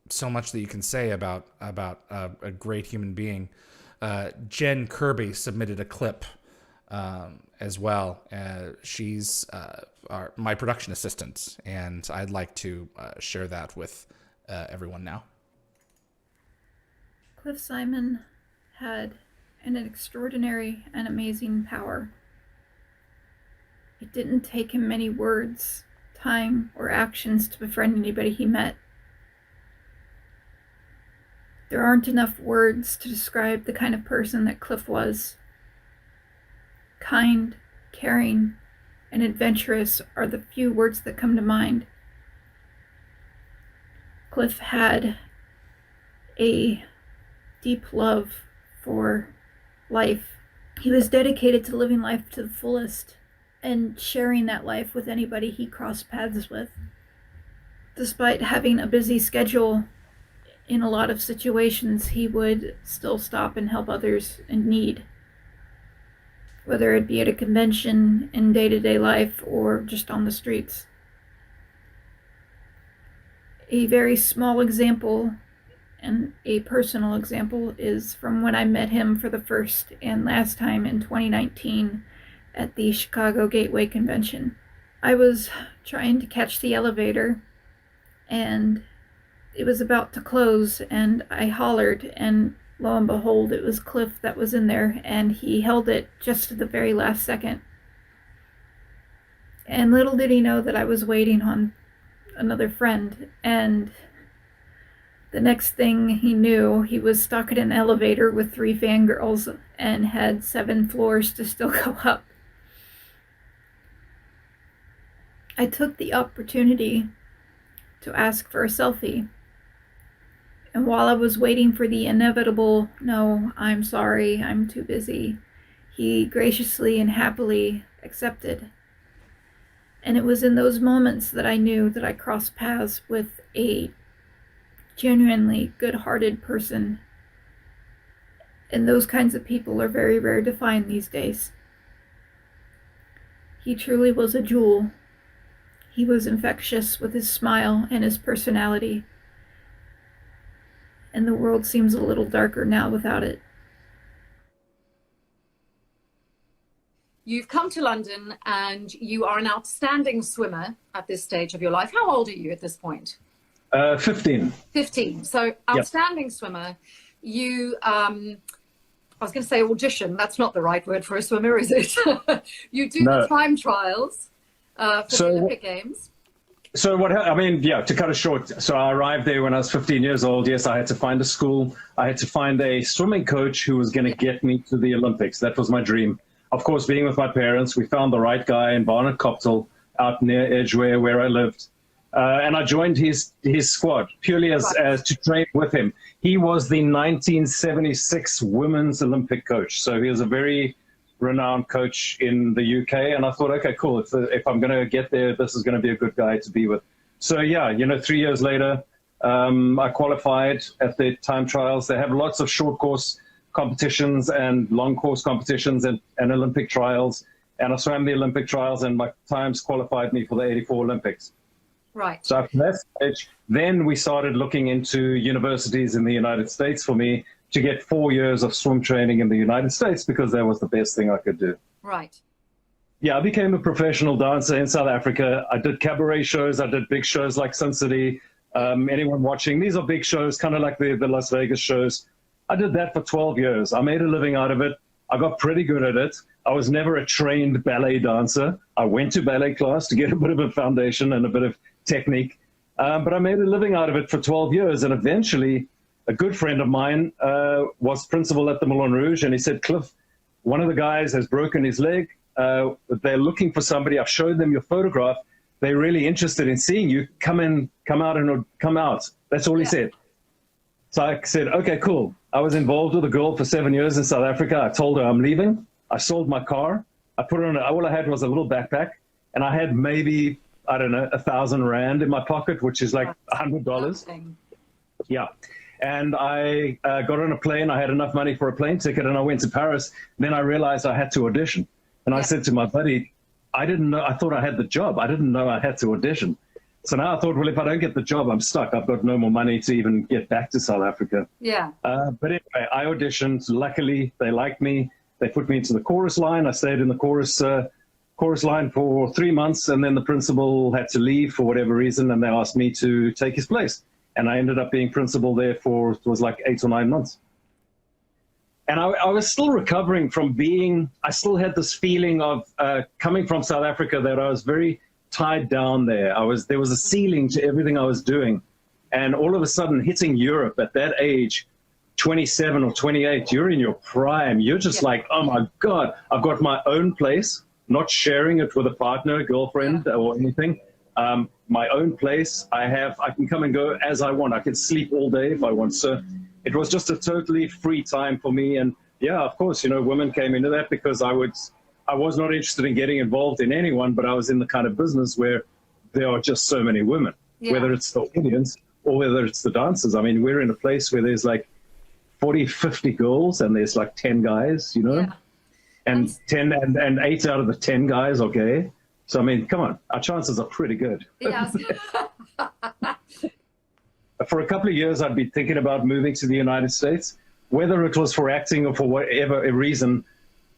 [SPEAKER 2] so much that you can say about a great human being. Jenn Kirby submitted a clip as well. She's my production assistant, and I'd like to share that with everyone now.
[SPEAKER 16] Cliff Simon had an extraordinary and amazing power. It didn't take him many words, time, or actions to befriend anybody he met. There aren't enough words to describe the kind of person that Cliff was. Kind, caring, and adventurous are the few words that come to mind. Cliff had a deep love for life. He was dedicated to living life to the fullest and sharing that life with anybody he crossed paths with. Despite having a busy schedule, in a lot of situations, he would still stop and help others in need. Whether it be at a convention, in day-to-day life, or just on the streets. A very small example, and a personal example, is from when I met him for the first and last time in 2019 at the Chicago Gateway Convention. I was trying to catch the elevator, and it was about to close, and I hollered, and lo and behold, it was Cliff that was in there, and he held it just at the very last second. And little did he know that I was waiting on another friend, and the next thing he knew, he was stuck in an elevator with 3 fangirls and had 7 floors to still go up. I took the opportunity to ask for a selfie. And while I was waiting for the inevitable, "No, I'm sorry, I'm too busy," he graciously and happily accepted. And it was in those moments that I knew that I crossed paths with a genuinely good-hearted person. And those kinds of people are very rare to find these days. He truly was a jewel. He was infectious with his smile and his personality. And the world seems a little darker now without it.
[SPEAKER 15] You've come to London and you are an outstanding swimmer at this stage of your life. How old are you at this point?
[SPEAKER 13] 15.
[SPEAKER 15] 15. So outstanding swimmer. You, I was going to say audition. That's not the right word for a swimmer, is it? You do the time trials for the Olympic Games.
[SPEAKER 13] So to cut it short, so I arrived there when I was 15 years old. Yes, I had to find a school. I had to find a swimming coach who was going to get me to the Olympics. That was my dream. Of course, being with my parents, we found the right guy in Barnet Copthall out near Edgware where I lived. And I joined his squad purely as to train with him. He was the 1976 Women's Olympic coach. So he was a very renowned coach in the UK, and I thought, okay, cool. If I'm going to get there, this is going to be a good guy to be with. So 3 years later, I qualified at the time trials. They have lots of short course competitions and long course competitions and Olympic trials. And I swam the Olympic trials, and my times qualified me for the '84 Olympics.
[SPEAKER 15] Right.
[SPEAKER 13] So after that stage, then we started looking into universities in the United States for me to get 4 years of swim training in the United States, because that was the best thing I could do.
[SPEAKER 15] Right.
[SPEAKER 13] Yeah, I became a professional dancer in South Africa. I did cabaret shows. I did big shows like Sun City. Anyone watching, these are big shows, kind of like the Las Vegas shows. I did that for 12 years. I made a living out of it. I got pretty good at it. I was never a trained ballet dancer. I went to ballet class to get a bit of a foundation and a bit of technique. But I made a living out of it for 12 years. And eventually, a good friend of mine was principal at the Moulin Rouge, and he said, "Cliff, one of the guys has broken his leg. They're looking for somebody. I've showed them your photograph. They're really interested in seeing you. Come out. That's all he said. So I said, okay, cool. I was involved with a girl for 7 years in South Africa. I told her I'm leaving. I sold my car. I put on, all I had was a little backpack, and I had maybe, I don't know, 1,000 Rand in my pocket, which is like $100. Yeah. And I got on a plane. I had enough money for a plane ticket, and I went to Paris. Then I realized I had to audition. And I said to my buddy, I didn't know, I thought I had the job. I didn't know I had to audition. So now I thought, well, if I don't get the job, I'm stuck. I've got no more money to even get back to South Africa.
[SPEAKER 15] Yeah.
[SPEAKER 13] But anyway, I auditioned. Luckily, they liked me. They put me into the chorus line. I stayed in the chorus line for 3 months, and then the principal had to leave for whatever reason, and they asked me to take his place. And I ended up being principal there for, it was like 8 or 9 months. And I was still recovering from being, I still had this feeling of coming from South Africa that I was very tied down there. There was a ceiling to everything I was doing. And all of a sudden hitting Europe at that age, 27 or 28, you're in your prime. You're just like, oh my God, I've got my own place, not sharing it with a partner, girlfriend, or anything. My own place. I can come and go as I want. I can sleep all day if I want. So it was just a totally free time for me. And yeah, of course, women came into that because I was not interested in getting involved in anyone, but I was in the kind of business where there are just so many women, whether it's the audience or whether it's the dancers. I mean, we're in a place where there's like 40, 50 girls and there's like 10 guys, and 8 out of the 10 guys are gay. So, I mean, come on, our chances are pretty good.
[SPEAKER 15] Yes.
[SPEAKER 13] For a couple of years, I'd been thinking about moving to the United States, whether it was for acting or for whatever reason.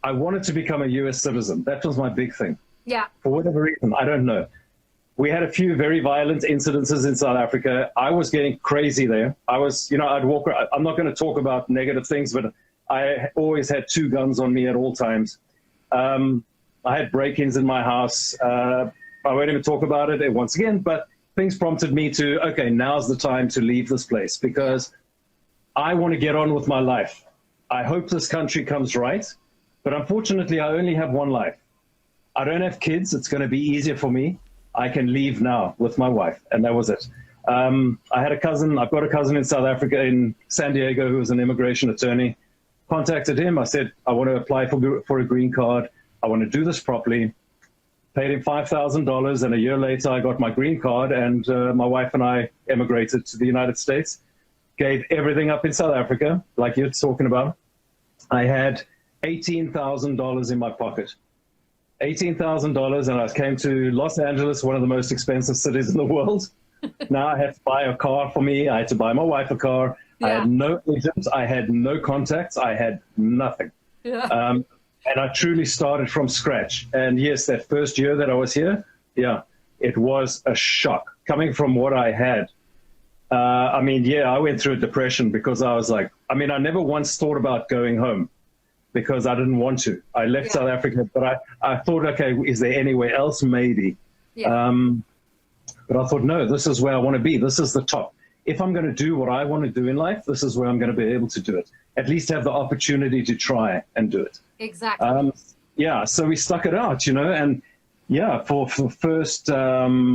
[SPEAKER 13] I wanted to become a US citizen. That was my big thing.
[SPEAKER 15] Yeah.
[SPEAKER 13] For whatever reason, I don't know. We had a few very violent incidences in South Africa. I was getting crazy there. I was, I'd walk around. I'm not going to talk about negative things, but I always had 2 guns on me at all times. I had break-ins in my house. I won't even talk about it once again, but things prompted me to, okay, now's the time to leave this place because I want to get on with my life. I hope this country comes right, but unfortunately, I only have one life. I don't have kids. It's going to be easier for me. I can leave now with my wife, and that was it. I had a cousin. I've got a cousin in South Africa, in San Diego, who was an immigration attorney. Contacted him. I said, I want to apply for a green card. I want to do this properly. Paid him $5,000, and a year later, I got my green card, and my wife and I emigrated to the United States. Gave everything up in South Africa, like you're talking about. I had $18,000 in my pocket. $18,000, and I came to Los Angeles, one of the most expensive cities in the world. Now I had to buy a car for me. I had to buy my wife a car. Yeah. I had no agents. I had no contacts. I had nothing. Yeah. And I truly started from scratch. And yes, that first year that I was here, it was a shock coming from what I had. I went through a depression because I was like, I never once thought about going home because I didn't want to. I left South Africa, but I thought, okay, is there anywhere else? Maybe. Yeah. But I thought, no, this is where I want to be. This is the top. If I'm going to do what I want to do in life, this is where I'm going to be able to do it. At least have the opportunity to try and do it.
[SPEAKER 15] Exactly.
[SPEAKER 13] So we stuck it out, and for first, I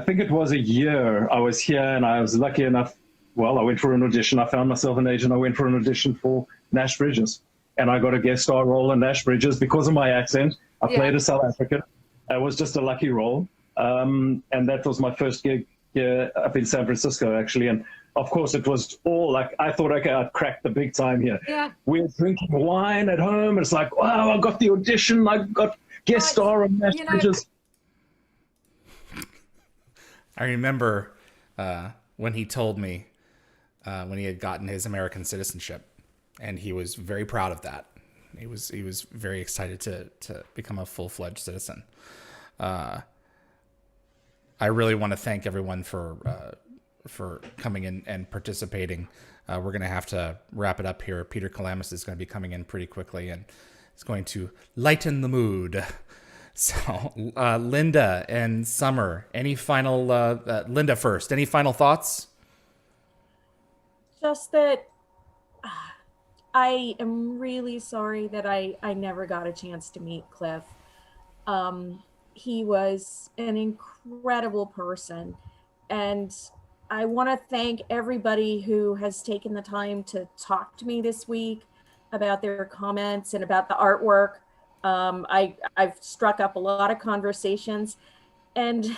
[SPEAKER 13] think it was a year I was here, and I was lucky enough. Well, I went for an audition. I found myself an agent. I went for an audition for Nash Bridges, and I got a guest star role in Nash Bridges because of my accent. I played a South African. It was just a lucky role, and that was my first gig here up in San Francisco, actually. And of course, it was all like, I thought, okay, I'd cracked the big time here. Yeah. We're drinking wine at home. It's like, wow, I got the audition. I got guest star on Nash Bridges.
[SPEAKER 2] I remember when he told me when he had gotten his American citizenship, and he was very proud of that. He was very excited to become a full-fledged citizen. I really want to thank everyone for coming in and participating. We're going to have to wrap it up here. Peter Calamus is going to be coming in pretty quickly and is going to lighten the mood. So, Linda and Sommer, any final, Linda first, any final thoughts?
[SPEAKER 4] Just that I am really sorry that I never got a chance to meet Cliff. He was an incredible person, and I want to thank everybody who has taken the time to talk to me this week. about their comments and about the artwork. I've struck up a lot of conversations, and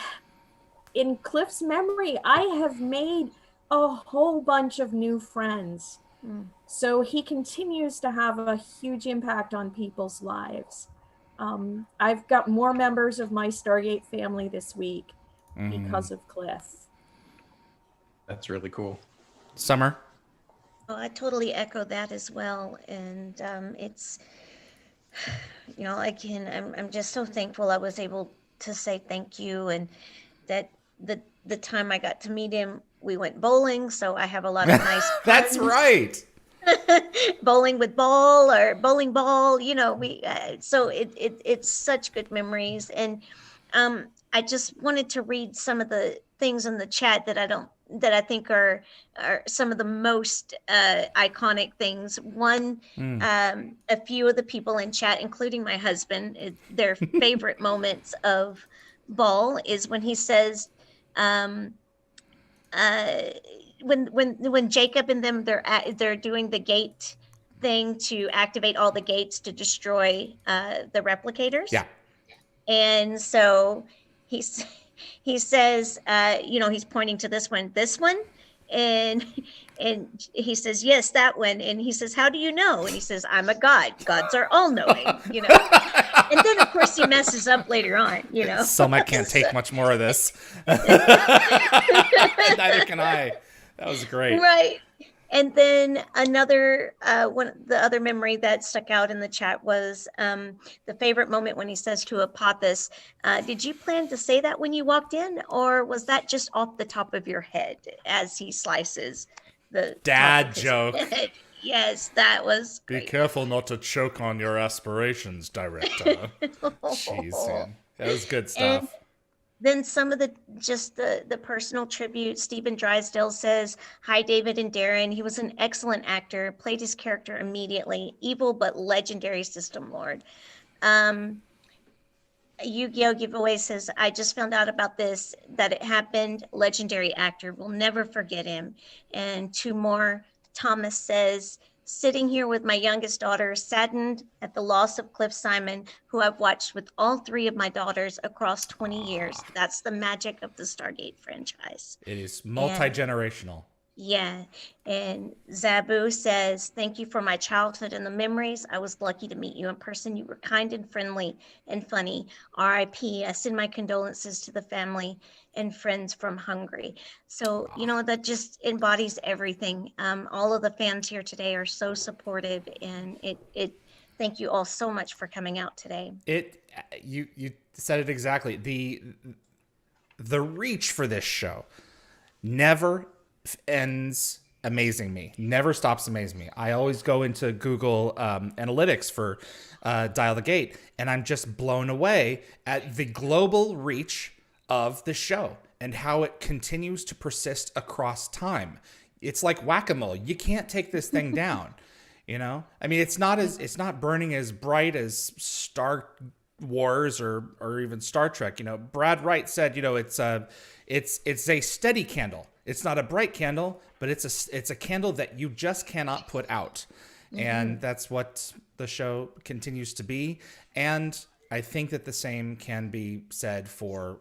[SPEAKER 4] in Cliff's memory, I have made a whole bunch of new friends. So he continues to have a huge impact on people's lives. I've got more members of my Stargate family this week because of Cliff.
[SPEAKER 3] That's really cool.
[SPEAKER 2] Sommer?
[SPEAKER 5] Well, I totally echo that as well. And it's, again, I'm just so thankful I was able to say thank you, and that the time I got to meet him, we went bowling. So I have a lot of nice
[SPEAKER 2] That's right.
[SPEAKER 5] Bowling with ball or bowling ball, so it's such good memories. And I just wanted to read some of the things in the chat that I think are some of the most iconic things. One, a few of the people in chat, including my husband, their favorite moments of Baal is when he says, when Jacob and them they're doing the gate thing to activate all the gates to destroy the replicators.
[SPEAKER 2] Yeah.
[SPEAKER 5] And so he says, he's pointing to this one, and he says, yes, that one. And he says, how do you know? And he says, I'm a god. Gods are all knowing, And then of course he messes up later on,
[SPEAKER 2] Sommer can't take much more of this. Neither can I. That was great.
[SPEAKER 5] Right. And then another the other memory that stuck out in the chat was the favorite moment when he says to Apophis, did you plan to say that when you walked in, or was that just off the top of your head as he slices the
[SPEAKER 2] dad joke?
[SPEAKER 5] Head? Yes, that was great.
[SPEAKER 2] Be careful not to choke on your aspirations, director. Jeez, man. That was good stuff.
[SPEAKER 5] And then some of the personal tribute. Stephen Drysdale says, hi, David and Darren. He was an excellent actor, played his character immediately, evil but legendary system lord. Yu-Gi-Oh! Giveaway says, I just found out about this, that it happened. Legendary actor, will never forget him. And two more. Thomas says, sitting here with my youngest daughter, saddened at the loss of Cliff Simon, who I've watched with all three of my daughters across 20 years. That's the magic of the Stargate franchise.
[SPEAKER 2] It is multi-generational.
[SPEAKER 5] Yeah. And Zabu says, thank you for my childhood and the memories. I was lucky to meet you in person. You were kind and friendly and funny. R.I.P. I send my condolences to the family and friends from Hungary. So, that just embodies everything. All of the fans here today are so supportive, and it thank you all so much for coming out today.
[SPEAKER 2] You said it exactly. The reach for this show never ends amazing me, never stops amazing me. I always go into Google Analytics for Dial the Gate, and I'm just blown away at the global reach of the show and how it continues to persist across time. It's like whack-a-mole. You can't take this thing down. I mean, it's not burning as bright as Star Wars or even Star Trek. Brad Wright said, it's a steady candle. It's not a bright candle, but it's a candle that you just cannot put out. And that's what the show continues to be. And I think that the same can be said for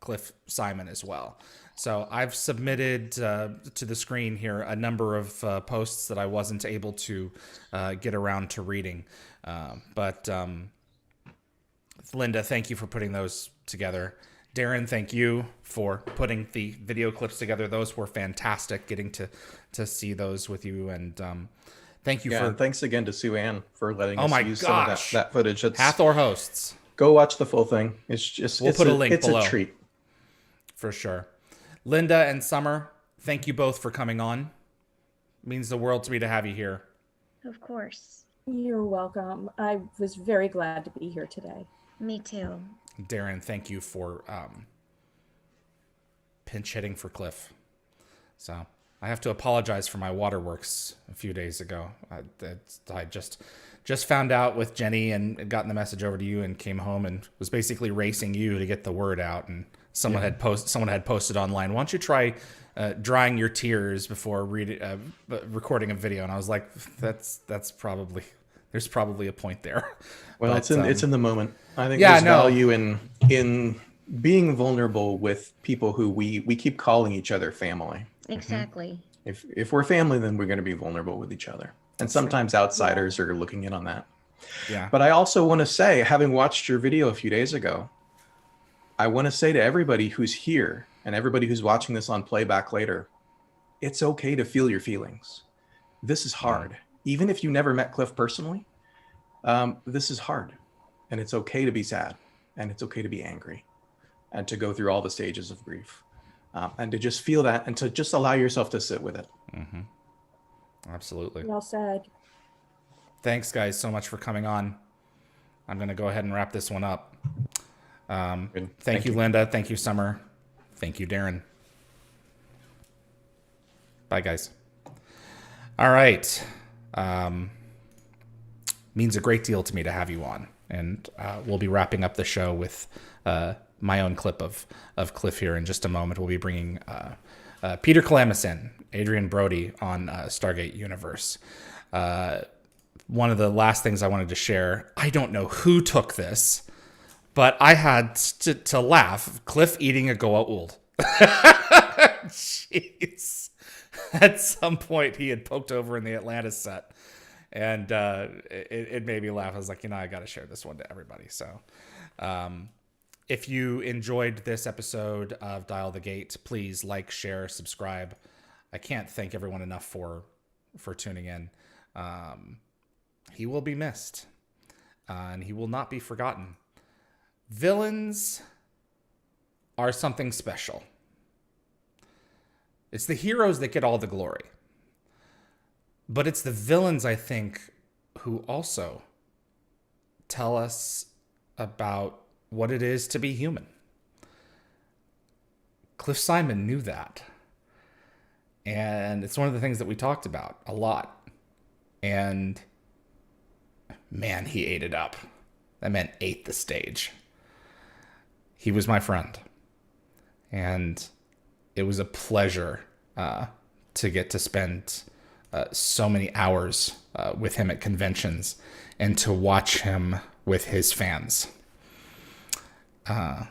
[SPEAKER 2] Cliff Simon as well. So I've submitted to the screen here a number of posts that I wasn't able to get around to reading. But Linda, thank you for putting those together. Darren, thank you for putting the video clips together. Those were fantastic, getting to see those with you. And thank you
[SPEAKER 3] and thanks again to Suanne for letting us use
[SPEAKER 2] some
[SPEAKER 3] of that footage.
[SPEAKER 2] Hathor hosts.
[SPEAKER 3] Go watch the full thing. It's just
[SPEAKER 2] we'll put a link below.
[SPEAKER 3] It's a treat.
[SPEAKER 2] For sure. Linda and Sommer, thank you both for coming on. It means the world to me to have you here.
[SPEAKER 5] Of course.
[SPEAKER 4] You're welcome. I was very glad to be here today.
[SPEAKER 5] Me too.
[SPEAKER 2] Darren, thank you for pinch hitting for Cliff. So I have to apologize for my waterworks a few days ago. I just found out with Jenny and gotten the message over to you and came home and was basically racing you to get the word out. And someone had posted online, why don't you try drying your tears before recording a video? And I was like, there's probably a point there.
[SPEAKER 3] Well,
[SPEAKER 2] but,
[SPEAKER 3] it's in the moment. I think
[SPEAKER 2] yeah,
[SPEAKER 3] there's value in being vulnerable with people who we keep calling each other family.
[SPEAKER 5] Exactly.
[SPEAKER 3] If we're family, then we're going to be vulnerable with each other. And sometimes outsiders are looking in on that.
[SPEAKER 2] Yeah.
[SPEAKER 3] But I also want to say, having watched your video a few days ago, I want to say to everybody who's here and everybody who's watching this on playback later, it's okay to feel your feelings. This is hard. Even if you never met Cliff personally, this is hard. And it's okay to be sad. And it's okay to be angry. And to go through all the stages of grief. And to just feel that and to just allow yourself to sit with it.
[SPEAKER 2] Mm-hmm. Absolutely.
[SPEAKER 4] Well said.
[SPEAKER 2] Thanks, guys, so much for coming on. I'm going to go ahead and wrap this one up. Thank you, Linda. Thank you, Sommer. Thank you, Darren. Bye, guys. All right. Means a great deal to me to have you on. And we'll be wrapping up the show with my own clip of Cliff here in just a moment. We'll be bringing Peter Kalamis in, Adrian Brody on Stargate Universe. One of the last things I wanted to share, I don't know who took this, but I had to laugh. Cliff eating a Goa'uld. Jeez. At some point, he had poked over in the Atlantis set, and it made me laugh. I was like, I got to share this one to everybody. So if you enjoyed this episode of Dial the Gate, please like, share, subscribe. I can't thank everyone enough for tuning in. He will be missed, and he will not be forgotten. Villains are something special. It's the heroes that get all the glory. But it's the villains, I think, who also tell us about what it is to be human. Cliff Simon knew that. And it's one of the things that we talked about a lot. And man, he ate it up. That man ate the stage. He was my friend. And it was a pleasure to get to spend so many hours with him at conventions and to watch him with his fans. No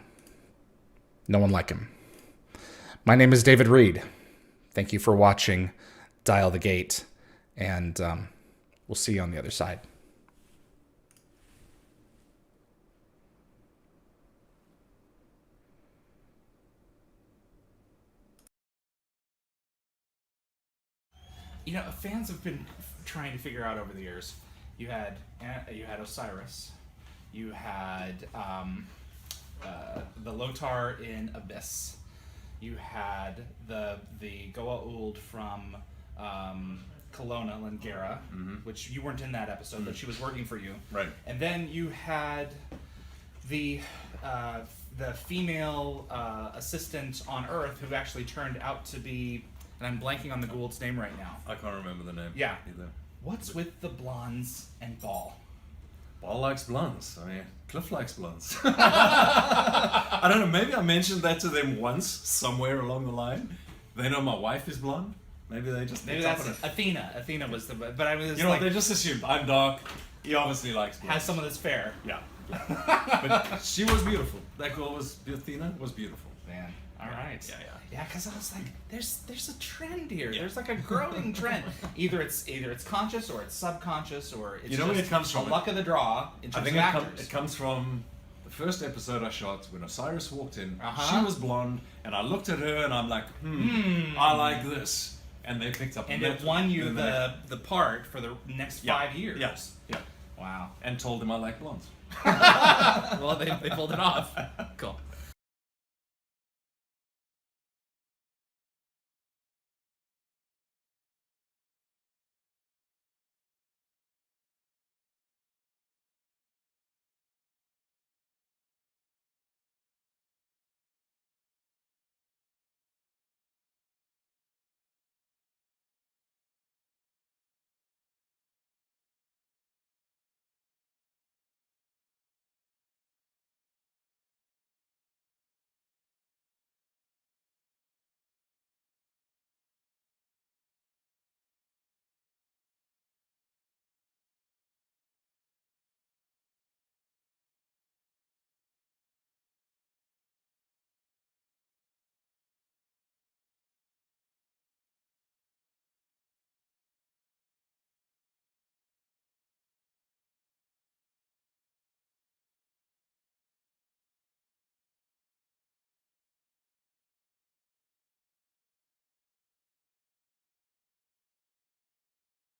[SPEAKER 2] one like him. My name is David Reed. Thank you for watching Dial the Gate, and we'll see you on the other side. Fans have been trying to figure out over the years. You had Osiris. You had the Lotar in Abyss. You had the Goa'uld from Kelowna, Langara, which you weren't in that episode, but she was working for you.
[SPEAKER 17] Right.
[SPEAKER 2] And then you had the female assistant on Earth who actually turned out to be, and I'm blanking on the Goa'uld's name right now.
[SPEAKER 17] I can't remember the name.
[SPEAKER 2] Yeah.
[SPEAKER 17] Either.
[SPEAKER 2] What's with the blondes and Baal?
[SPEAKER 17] Baal likes blondes. I mean, Cliff likes blondes. I don't know. Maybe I mentioned that to them once, somewhere along the line. They know my wife is blonde. Maybe they just...
[SPEAKER 2] Maybe that's Athena. Athena was the... But I was
[SPEAKER 17] they just assumed. I'm dark. He obviously likes blondes.
[SPEAKER 2] Has someone that's fair.
[SPEAKER 17] Yeah. But she was beautiful. That girl Athena was beautiful.
[SPEAKER 2] Man. All right.
[SPEAKER 17] Yeah.
[SPEAKER 2] Yeah, because I was like, there's a trend here. Yeah. There's like a growing trend. Either it's conscious or it's subconscious or it's
[SPEAKER 17] where it comes from?
[SPEAKER 2] The luck of the draw in terms of actors.
[SPEAKER 17] It comes from the first episode I shot when Osiris walked in. She was blonde, and I looked at her and I'm like, I like this. And they picked up.
[SPEAKER 2] And it won you the part for the next 5 years.
[SPEAKER 17] Yes. Yeah.
[SPEAKER 2] Wow.
[SPEAKER 17] And told them I like blondes.
[SPEAKER 2] Well, they pulled it off. Cool.